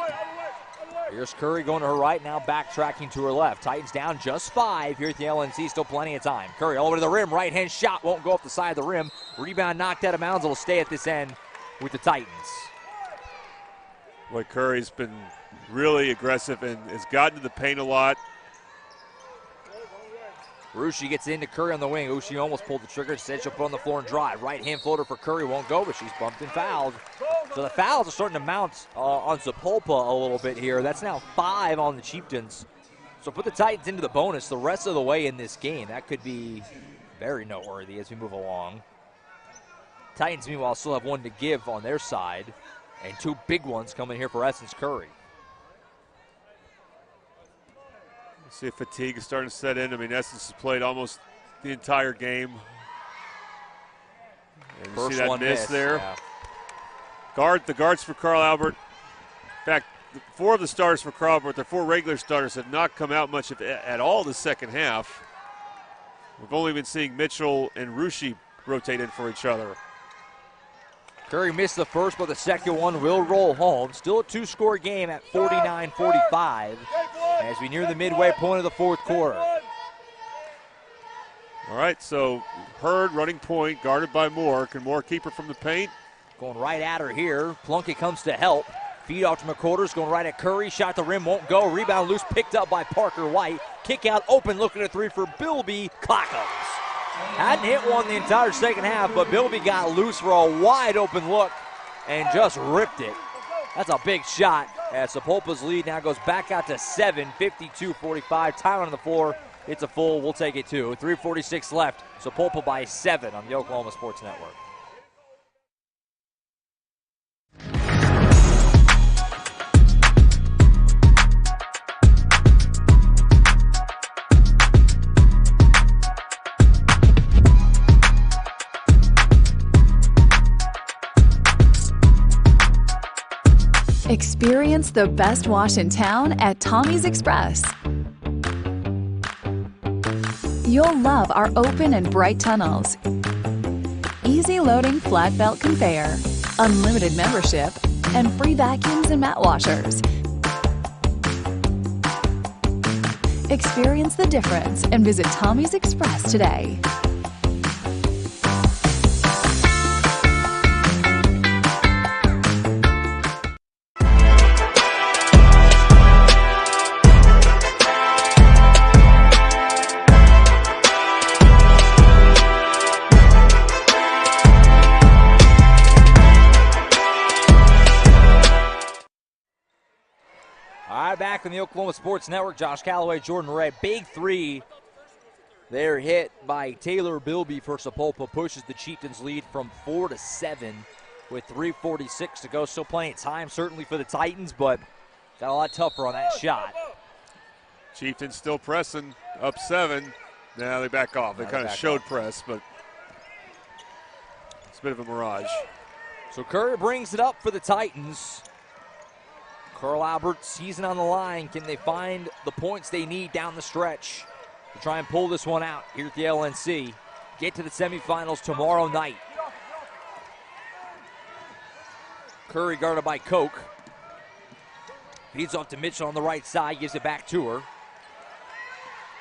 Here's Curry going to her right, now backtracking to her left. Titans down just 5 here at the LNC, still plenty of time. Curry all the way to the rim, right-hand shot, won't go up the side of the rim. Rebound knocked out of bounds, it'll stay at this end with the Titans. Boy, Curry's been really aggressive and has gotten to the paint a lot. Rushi gets into Curry on the wing. Ushi almost pulled the trigger. Instead, she'll put on the floor and drive. Right-hand floater for Curry won't go, but she's bumped and fouled. So the fouls are starting to mount on Sapulpa a little bit here. That's now 5 on the Chieftains. So put the Titans into the bonus the rest of the way in this game. That could be very noteworthy as we move along. Titans, meanwhile, still have 1 to give on their side, and 2 big ones coming here for Essence Curry. See if fatigue is starting to set in. I mean, Essence has played almost the entire game. And you see that miss there. Yeah. The guards for Carl Albert. In fact, 4 of the starters for Carl Albert, their 4 regular starters, have not come out much at all the second half. We've only been seeing Mitchell and Rushi rotate in for each other. Curry missed the first, but the second one will roll home. Still a 2-score game at 49-45 as we near the midway point of the 4th quarter. All right, so Hurd running point, guarded by Moore. Can Moore keep her from the paint? Going right at her here. Plunkett comes to help. Feed off to McQuarters, going right at Curry. Shot the rim, won't go. Rebound loose, picked up by Parker White. Kick out open, looking at 3 for Bilby Clackums. Hadn't hit one the entire second half, but Bilby got loose for a wide open look and just ripped it. That's a big shot as Sapulpa's lead now goes back out to 7, 52-45. Time on the floor. It's a full. We'll take it too. 3:46 left. Sapulpa by 7 on the Oklahoma Sports Network. Experience the best wash in town at Tommy's Express. You'll love our open and bright tunnels, easy loading flat belt conveyor, unlimited membership, and free vacuums and mat washers. Experience the difference and visit Tommy's Express today. Back on the Oklahoma Sports Network, Josh Calloway, Jordan Ray. Big 3 They're hit by Taylor Bilby for Sapulpa, pushes the Chieftains lead from 4 to 7 with 3:46 to go. Still plenty of time, certainly for the Titans, but got a lot tougher on that shot. Chieftains still pressing, up 7. Now they back off. They kind of showed press, but it's a bit of a mirage. So Curry brings it up for the Titans. Carl Albert, season on the line. Can they find the points they need down the stretch to try and pull this one out here at the LNC? Get to the semifinals tomorrow night. Curry guarded by Koch. Feeds off to Mitchell on the right side, gives it back to her.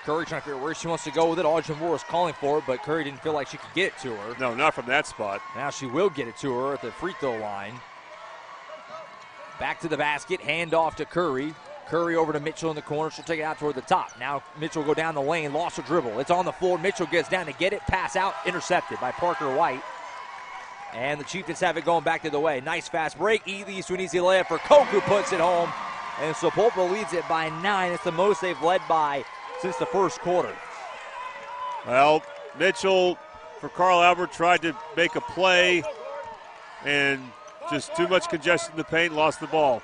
Curry trying to figure out where she wants to go with it. Audrey Moore was calling for it, but Curry didn't feel like she could get it to her. No, not from that spot. Now she will get it to her at the free throw line. Back to the basket, hand off to Curry. Curry over to Mitchell in the corner. She'll take it out toward the top. Now Mitchell will go down the lane, lost her dribble. It's on the floor. Mitchell gets down to get it. Pass out, intercepted by Parker White. And the Chieftains have it going back to the way. Nice fast break. Leads to an easy layup for Koch, who puts it home. And Sapulpa leads it by 9. It's the most they've led by since the first quarter. Well, Mitchell, for Carl Albert, tried to make a play, and just too much congestion in the paint, lost the ball.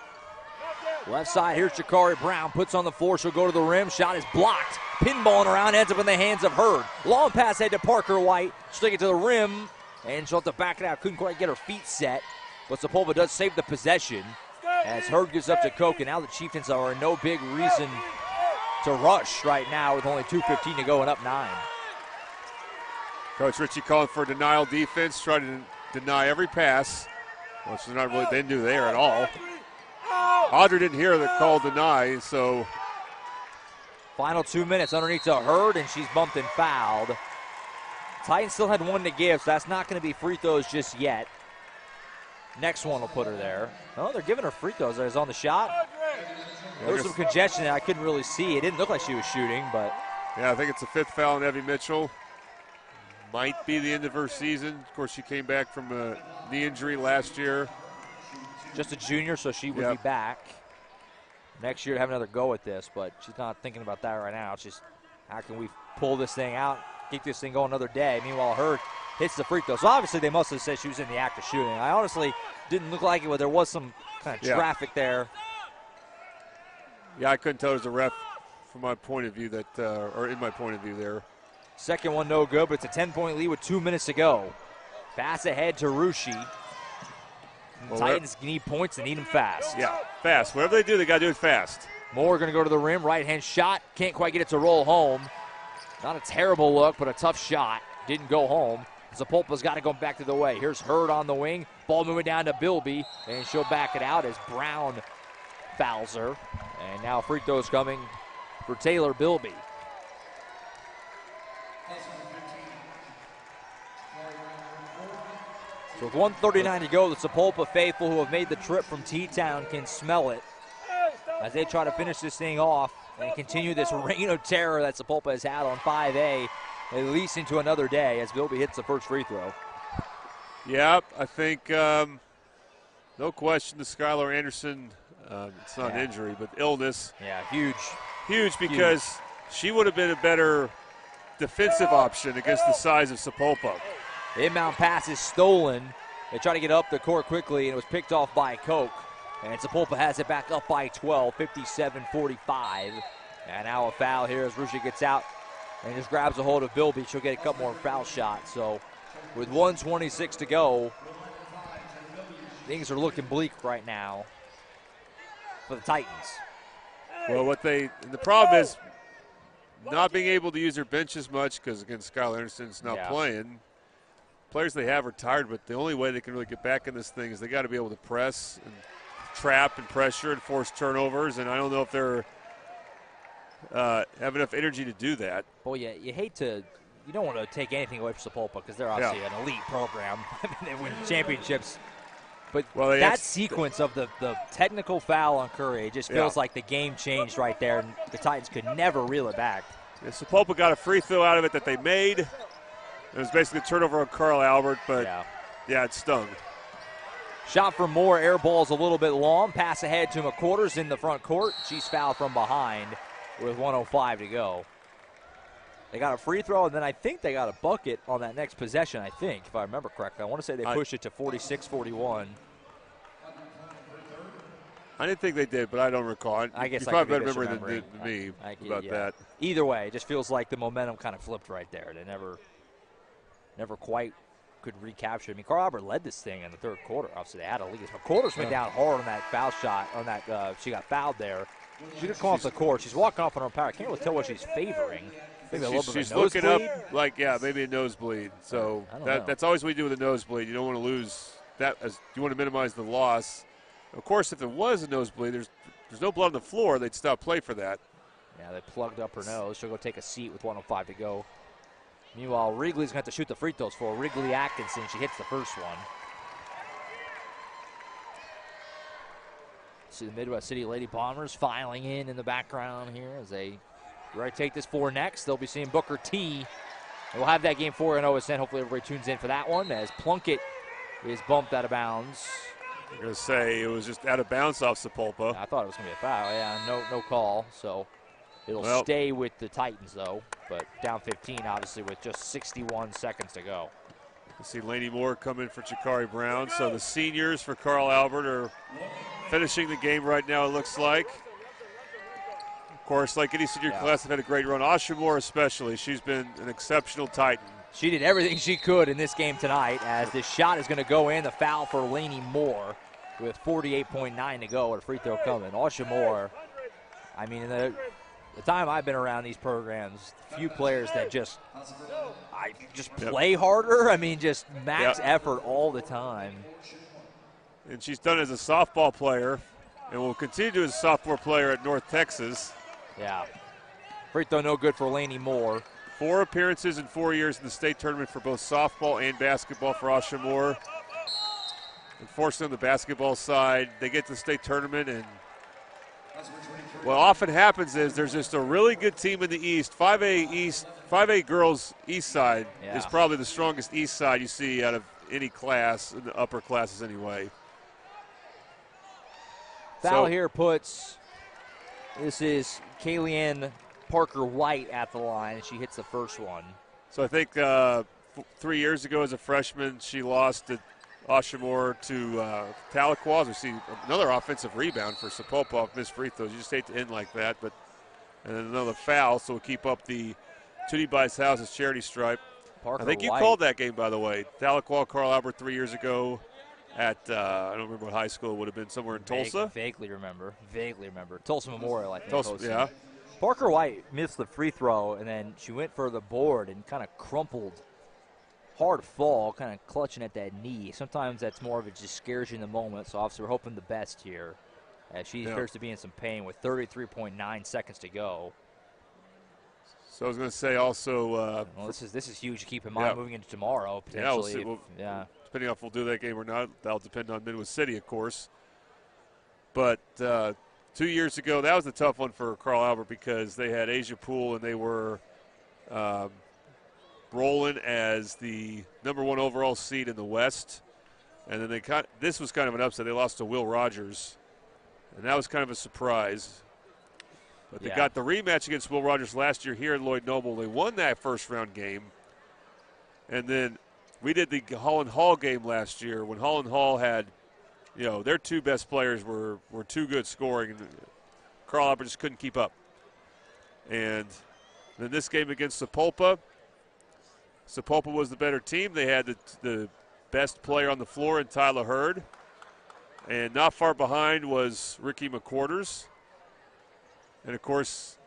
Left side, here's Jakari Brown. Puts on the floor, she'll go to the rim. Shot is blocked. Pinballing around, ends up in the hands of Hurd. Long pass head to Parker White. She'll take it to the rim, and she'll have to back it out. Couldn't quite get her feet set, but Sapulpa does save the possession as Hurd gives up to Koch, and now the Chieftains are in no big reason to rush right now with only 2:15 to go and up 9. Coach Ritchie calling for denial defense, trying to deny every pass, which is not really, they didn't do there at all. Audrey didn't hear the call deny, so. Final 2 minutes underneath to Hurd, and she's bumped and fouled. Titans still had 1 to give, so that's not going to be free throws just yet. Next one will put her there. Oh, they're giving her free throws. There's on the shot. There was some congestion that I couldn't really see. It didn't look like she was shooting, but. Yeah, I think it's the 5th foul on Evie Mitchell. Might be the end of her season. Of course, she came back from a knee injury last year. Just a junior, so she would be back next year to have another go at this, but she's not thinking about that right now. It's just, how can we pull this thing out, keep this thing going another day? Meanwhile, Hurd hits the free throw. So obviously they must have said she was in the act of shooting. I honestly didn't look like it, but there was some kind of traffic there. Yeah, I couldn't tell as a ref from my point of view that, or in my point of view there. Second one no good, but it's a 10-point lead with 2 minutes to go. Pass ahead to Rushi. Titans need points and need them fast. Yeah, fast. Whatever they do, they got to do it fast. Moore going to go to the rim. Right-hand shot. Can't quite get it to roll home. Not a terrible look, but a tough shot. Didn't go home. Sapulpa's got to go back to the way. Here's Hurd on the wing. Ball moving down to Bilby, and she'll back it out as Brown fouls her. And now free throws coming for Taylor Bilby. So with 1:39 to go, the Sapulpa faithful who have made the trip from T-Town can smell it as they try to finish this thing off and continue this reign of terror that Sapulpa has had on 5A, at least into another day as Bilby hits the first free throw. Yeah, I think no question the Skylar Anderson, it's not an injury, but illness. Yeah, huge. Huge because she would have been a better defensive option against the size of Sapulpa. Inbound pass is stolen. They try to get up the court quickly, and it was picked off by Koch. And Sapulpa has it back up by 12, 57-45. And now a foul here as Rushi gets out and just grabs a hold of Bilby. She'll get a couple more foul shots. So with 1:26 to go, things are looking bleak right now for the Titans. Well, the problem is not being able to use their bench as much because, again, Skylar Anderson's not playing. Players they have are tired, but the only way they can really get back in this thing is they got to be able to press and trap and pressure and force turnovers, and I don't know if they're have enough energy to do that. Boy, you hate to – you don't want to take anything away from Sapulpa because they're obviously an elite program. I mean, they win championships. But that sequence of the technical foul on Curry, it just feels like the game changed right there, and the Titans could never reel it back. Yeah, Sapulpa got a free throw out of it that they made. It was basically a turnover on Carl Albert, but it stung. Shot from Moore, air ball's a little bit long. Pass ahead to McQuarters in the front court. She's fouled from behind with 1:05 to go. They got a free throw, and then I think they got a bucket on that next possession, I think, if I remember correctly. I want to say they pushed it to 46-41. I didn't think they did, but I don't recall. I guess you I probably could be better remember than misremembering. me about Yeah. that. Either way, it just feels like the momentum kind of flipped right there. They never quite could recapture. I mean, Carl Albert led this thing in the third quarter. Obviously, they had a lead. But Quarters went down hard on that foul shot. She got fouled there. She could come off the court. She's walking off on her power. I can't really tell what she's favoring. Maybe a little bit She's of a nosebleed. looking up like, maybe a nosebleed. So that's always what we do with a nosebleed. You don't want to lose that. You want to minimize the loss. Of course, if it was a nosebleed, there's no blood on the floor. They'd stop play for that. Yeah, they plugged up her nose. She'll go take a seat with 1:05 to go. Meanwhile, Wrigley's going to have to shoot the free throws for Wrigley Atkinson. She hits the first one. See the Midwest City Lady Bombers filing in the background here as they ready to take this for next. They'll be seeing Booker T. We'll have that game for you on OSN. Hopefully everybody tunes in for that one as Plunkett is bumped out of bounds. I'm going to say it was just out of bounds off Sapulpa. I thought it was going to be a foul. Yeah, no call. So it'll stay with the Titans, though. But down 15, obviously, with just 61 seconds to go. You see Lainey Moore come in for Chikari Brown. So the seniors for Carl Albert are finishing the game right now, it looks like. Of course, like any senior class, have had a great run. Asha Moore especially. She's been an exceptional Titan. She did everything she could in this game tonight as this shot is going to go in. The foul for Lainey Moore with 48.9 to go. A free throw coming. Asha Moore, I mean, the time I've been around these programs, few players that just play harder. I mean, just max effort all the time. And she's done it as a softball player and will continue to do as a sophomore player at North Texas. Yeah. Free throw no good for Lainey Moore. 4 appearances in 4 years in the state tournament for both softball and basketball for Asha Moore. Unfortunately, on the basketball side, they get to the state tournament, and what often happens is there's just a really good team in the East. 5A girls East side is probably the strongest East side you see out of any class, in the upper classes anyway. Foul here puts, this is Kayleigh Parker White at the line, and she hits the first one. So I think 3 years ago as a freshman, she lost to Asha Moore to Tahlequah. We see another offensive rebound for Sapulpa off missed free throws. You just hate to end like that, and then another foul, so we'll keep up the Tootie Buys Houses charity stripe. Parker I think you White called that game, by the way. Tahlequah, Carl Albert 3 years ago at, I don't remember what high school it would have been, somewhere in Tulsa. Vaguely remember. Tulsa Memorial, I think. Tulsa, yeah. Parker White missed the free throw, and then she went for the board and kind of crumpled. Hard fall, kind of clutching at that knee. Sometimes that's more of it just scares you in the moment, so obviously we're hoping the best here. As she appears to be in some pain with 33.9 seconds to go. So I was going to say also. Well, this is huge to keep in mind moving into tomorrow potentially. Depending on if we'll do that game or not, that'll depend on Midwest City, of course. But 2 years ago, that was a tough one for Carl Albert because they had Asia Poole and they were rolling as the #1 overall seed in the West, and then this was kind of an upset. They lost to Will Rogers, and that was kind of a surprise. But they got the rematch against Will Rogers last year here in Lloyd Noble. They won that first round game. And then we did the Holland Hall game last year when Holland Hall had, their 2 best players were too good scoring, and Carl Albert just couldn't keep up. And then this game against Sapulpa was the better team. They had the best player on the floor in Tyler Hurd. And not far behind was Ricky McQuarters. And, of course,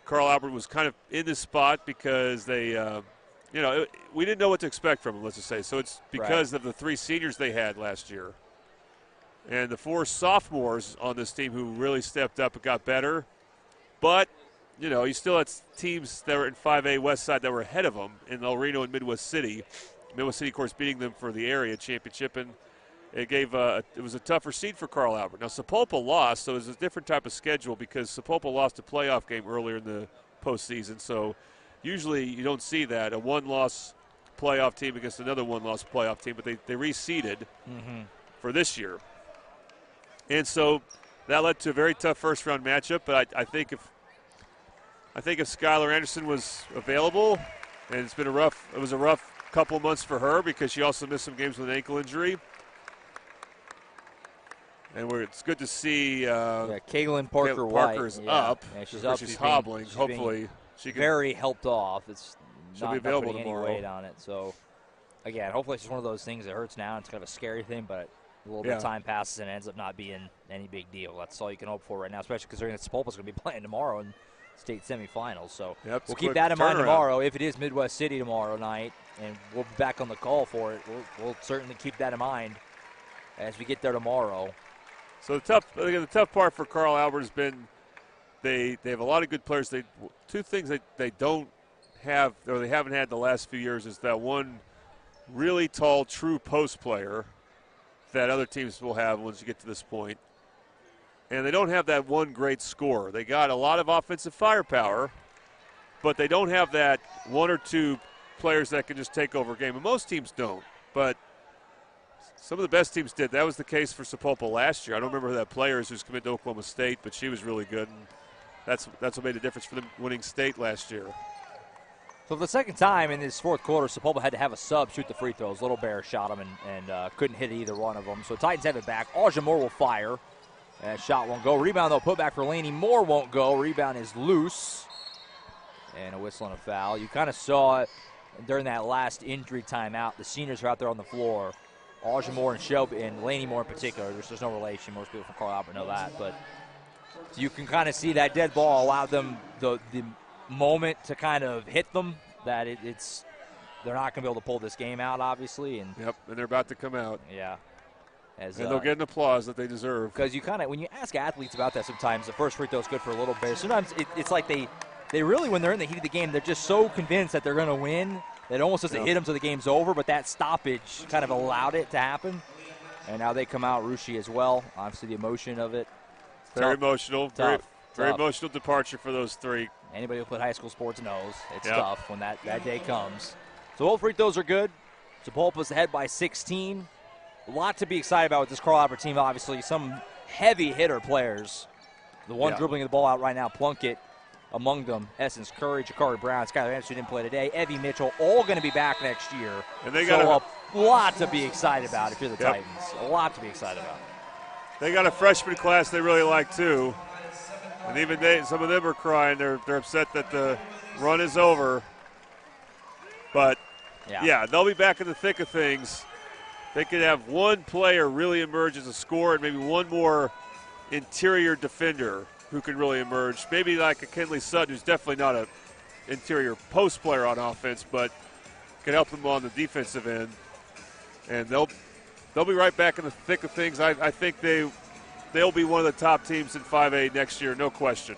Carl Albert was kind of in this spot because they, we didn't know what to expect from him, let's just say. So it's because of the 3 seniors they had last year. And the 4 sophomores on this team who really stepped up and got better. But, you still had teams that were in 5A West Side that were ahead of them in El Reno and Midwest City. Midwest City, of course, beating them for the area championship. And it was a tougher seed for Carl Albert. Now, Sapulpa lost, so it was a different type of schedule because Sapulpa lost a playoff game earlier in the postseason. So usually you don't see that, a 1-loss playoff team against another 1-loss playoff team, but they reseeded for this year. And so that led to a very tough first-round matchup, but I think if I think if Skylar Anderson was available, and it was a rough couple months for her because she also missed some games with an ankle injury. And it's good to see Kaylin Parker's up. Yeah, she's up. She's hobbling. Hopefully she can. Very helped off. It's she'll not be available putting tomorrow. any weight on it. So, again, hopefully it's just one of those things that hurts now. It's kind of a scary thing, but a little bit of time passes and it ends up not being any big deal. That's all you can hope for right now, especially considering that Sapulpa's going to be playing tomorrow in state semifinals. So we'll keep that in mind tomorrow. If it is Midwest City tomorrow night, and we'll be back on the call for it, we'll certainly keep that in mind as we get there tomorrow. So the tough part for Carl Albert has been they have a lot of good players. Two things they don't have, or they haven't had the last few years, is that one really tall, true post player that other teams will have once you get to this point. And they don't have that one great scorer. They got a lot of offensive firepower, but they don't have that one or two players that can just take over a game. And most teams don't, but some of the best teams did. That was the case for Sapulpa last year. I don't remember who that player is who's committed to Oklahoma State, but she was really good, and that's what made a difference for them winning state last year. So for the second time in this fourth quarter, Sapulpa had to have a sub shoot the free throws. Little Bear shot them and couldn't hit either one of them. So Titans have it back. Aja Moore will fire. That shot won't go. Rebound, though, put back for Laney. Moore won't go. Rebound is loose. And a whistle and a foul. You kind of saw it during that last injury timeout. The seniors are out there on the floor. Aja Moore and Shelby, and Laney Moore in particular. There's no relation. Most people from Carl Albert know that. But you can kind of see that dead ball allowed them the moment to kind of hit them, that it's they're not going to be able to pull this game out, obviously. And they're about to come out. Yeah. And they'll get an applause that they deserve. Because you kind of, when you ask athletes about that sometimes, the first free throw is good for a little bit. Sometimes it's like they really, when they're in the heat of the game, they're just so convinced that they're going to win that it almost doesn't hit them till the game's over, but that stoppage kind of allowed it to happen. And now they come out, Rushi as well. Obviously the emotion of it. Very emotional. Tough. Very emotional departure for those three. Anybody who played high school sports knows it's tough when that day comes. So all free throws are good. Sapulpa's ahead by 16. A lot to be excited about with this Carl Albert team, obviously. Some heavy hitter players. The one dribbling the ball out right now, Plunkett, among them. Essence Curry, Jakari Brown, Skylar Anderson didn't play today. Evie Mitchell, all going to be back next year. And they got a lot to be excited about if you're the Titans. A lot to be excited about. They got a freshman class they really like, too. And even some of them are crying. They're upset that the run is over. But, they'll be back in the thick of things. They could have one player really emerge as a scorer and maybe one more interior defender who can really emerge. Maybe like a Kenley Sutton, who's definitely not an interior post player on offense, but can help them on the defensive end. And they'll be right back in the thick of things. I think they'll be one of the top teams in 5A next year, no question.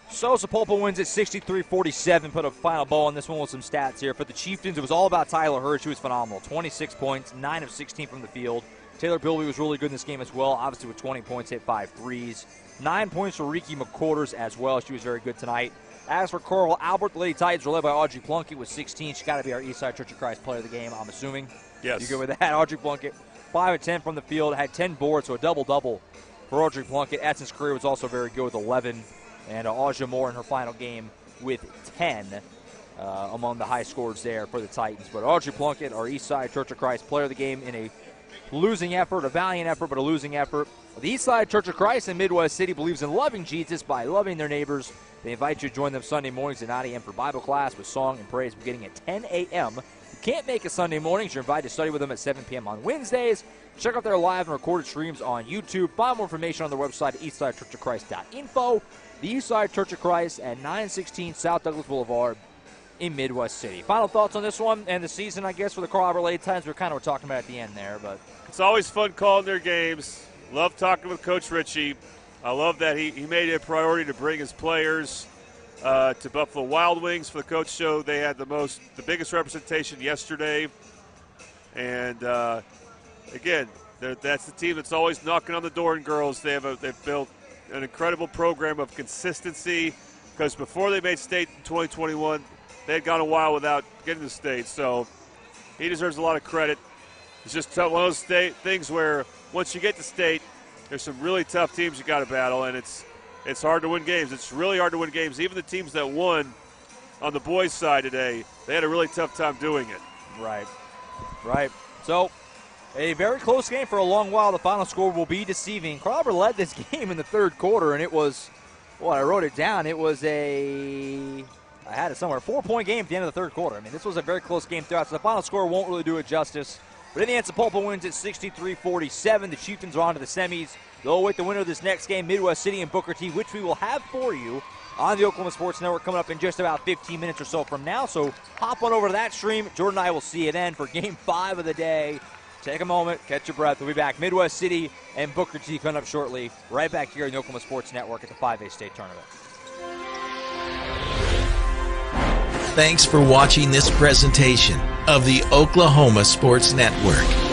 So Sapulpa wins at 63-47. Put a final bow on this one with some stats here. For the Chieftains, it was all about Tyler Hurd. She was phenomenal. 26 points, 9 of 16 from the field. Taylor Bilby was really good in this game as well, obviously with 20 points, hit 5 threes. 9 points for Riki McQuarters as well. She was very good tonight. As for Carl Albert, the Lady Titans were led by Audrey Plunkett with 16. She's got to be our Eastside Church of Christ player of the game, I'm assuming. Yes. You good with that? Audrey Plunkett, 5 of 10 from the field, had 10 boards, so a double-double for Audrey Plunkett. Essence Career was also very good with 11. And Aja Moore in her final game with 10 among the high scores there for the Titans. But Audrey Plunkett, our Eastside Church of Christ player of the game in a losing effort, a valiant effort, but a losing effort. The Eastside Church of Christ in Midwest City believes in loving Jesus by loving their neighbors. They invite you to join them Sunday mornings at 9 a.m. for Bible class with song and praise beginning at 10 a.m. You can't make a Sunday mornings. You're invited to study with them at 7 p.m. on Wednesdays. Check out their live and recorded streams on YouTube. Find more information on their website at eastsidechurchofchrist.info. The Eastside Church of Christ at 916 South Douglas Boulevard in Midwest City. Final thoughts on this one and the season, I guess, for the Carl Albert Lady Titans. We're kind of talking about at the end there, but it's always fun calling their games. Love talking with Coach Ritchie. I love that he made it a priority to bring his players to Buffalo Wild Wings for the coach show. They had the biggest representation yesterday, and again, that's the team that's always knocking on the door in girls. They've built an incredible program of consistency, because before they made state in 2021, they had gone a while without getting to state. So he deserves a lot of credit. It's just one of those things where once you get to state, there's some really tough teams you got to battle, and it's It's hard to win games. It's really hard to win games. Even the teams that won on the boys' side today, they had a really tough time doing it. Right. So, a very close game for a long while. The final score will be deceiving. Carl Albert led this game in the third quarter, and it was, I wrote it down. It was I had it somewhere, 4-point game at the end of the third quarter. I mean, this was a very close game throughout, so the final score won't really do it justice. But in the end, Sapulpa wins at 63-47. The Chieftains are on to the semis. They'll await the winner of this next game, Midwest City and Booker T, which we will have for you on the Oklahoma Sports Network coming up in just about 15 minutes or so from now. So hop on over to that stream. Jordan and I will see you then for Game 5 of the day. Take a moment, catch your breath. We'll be back. Midwest City and Booker T coming up shortly, right back here on the Oklahoma Sports Network at the 5A State Tournament. Thanks for watching this presentation of the Oklahoma Sports Network.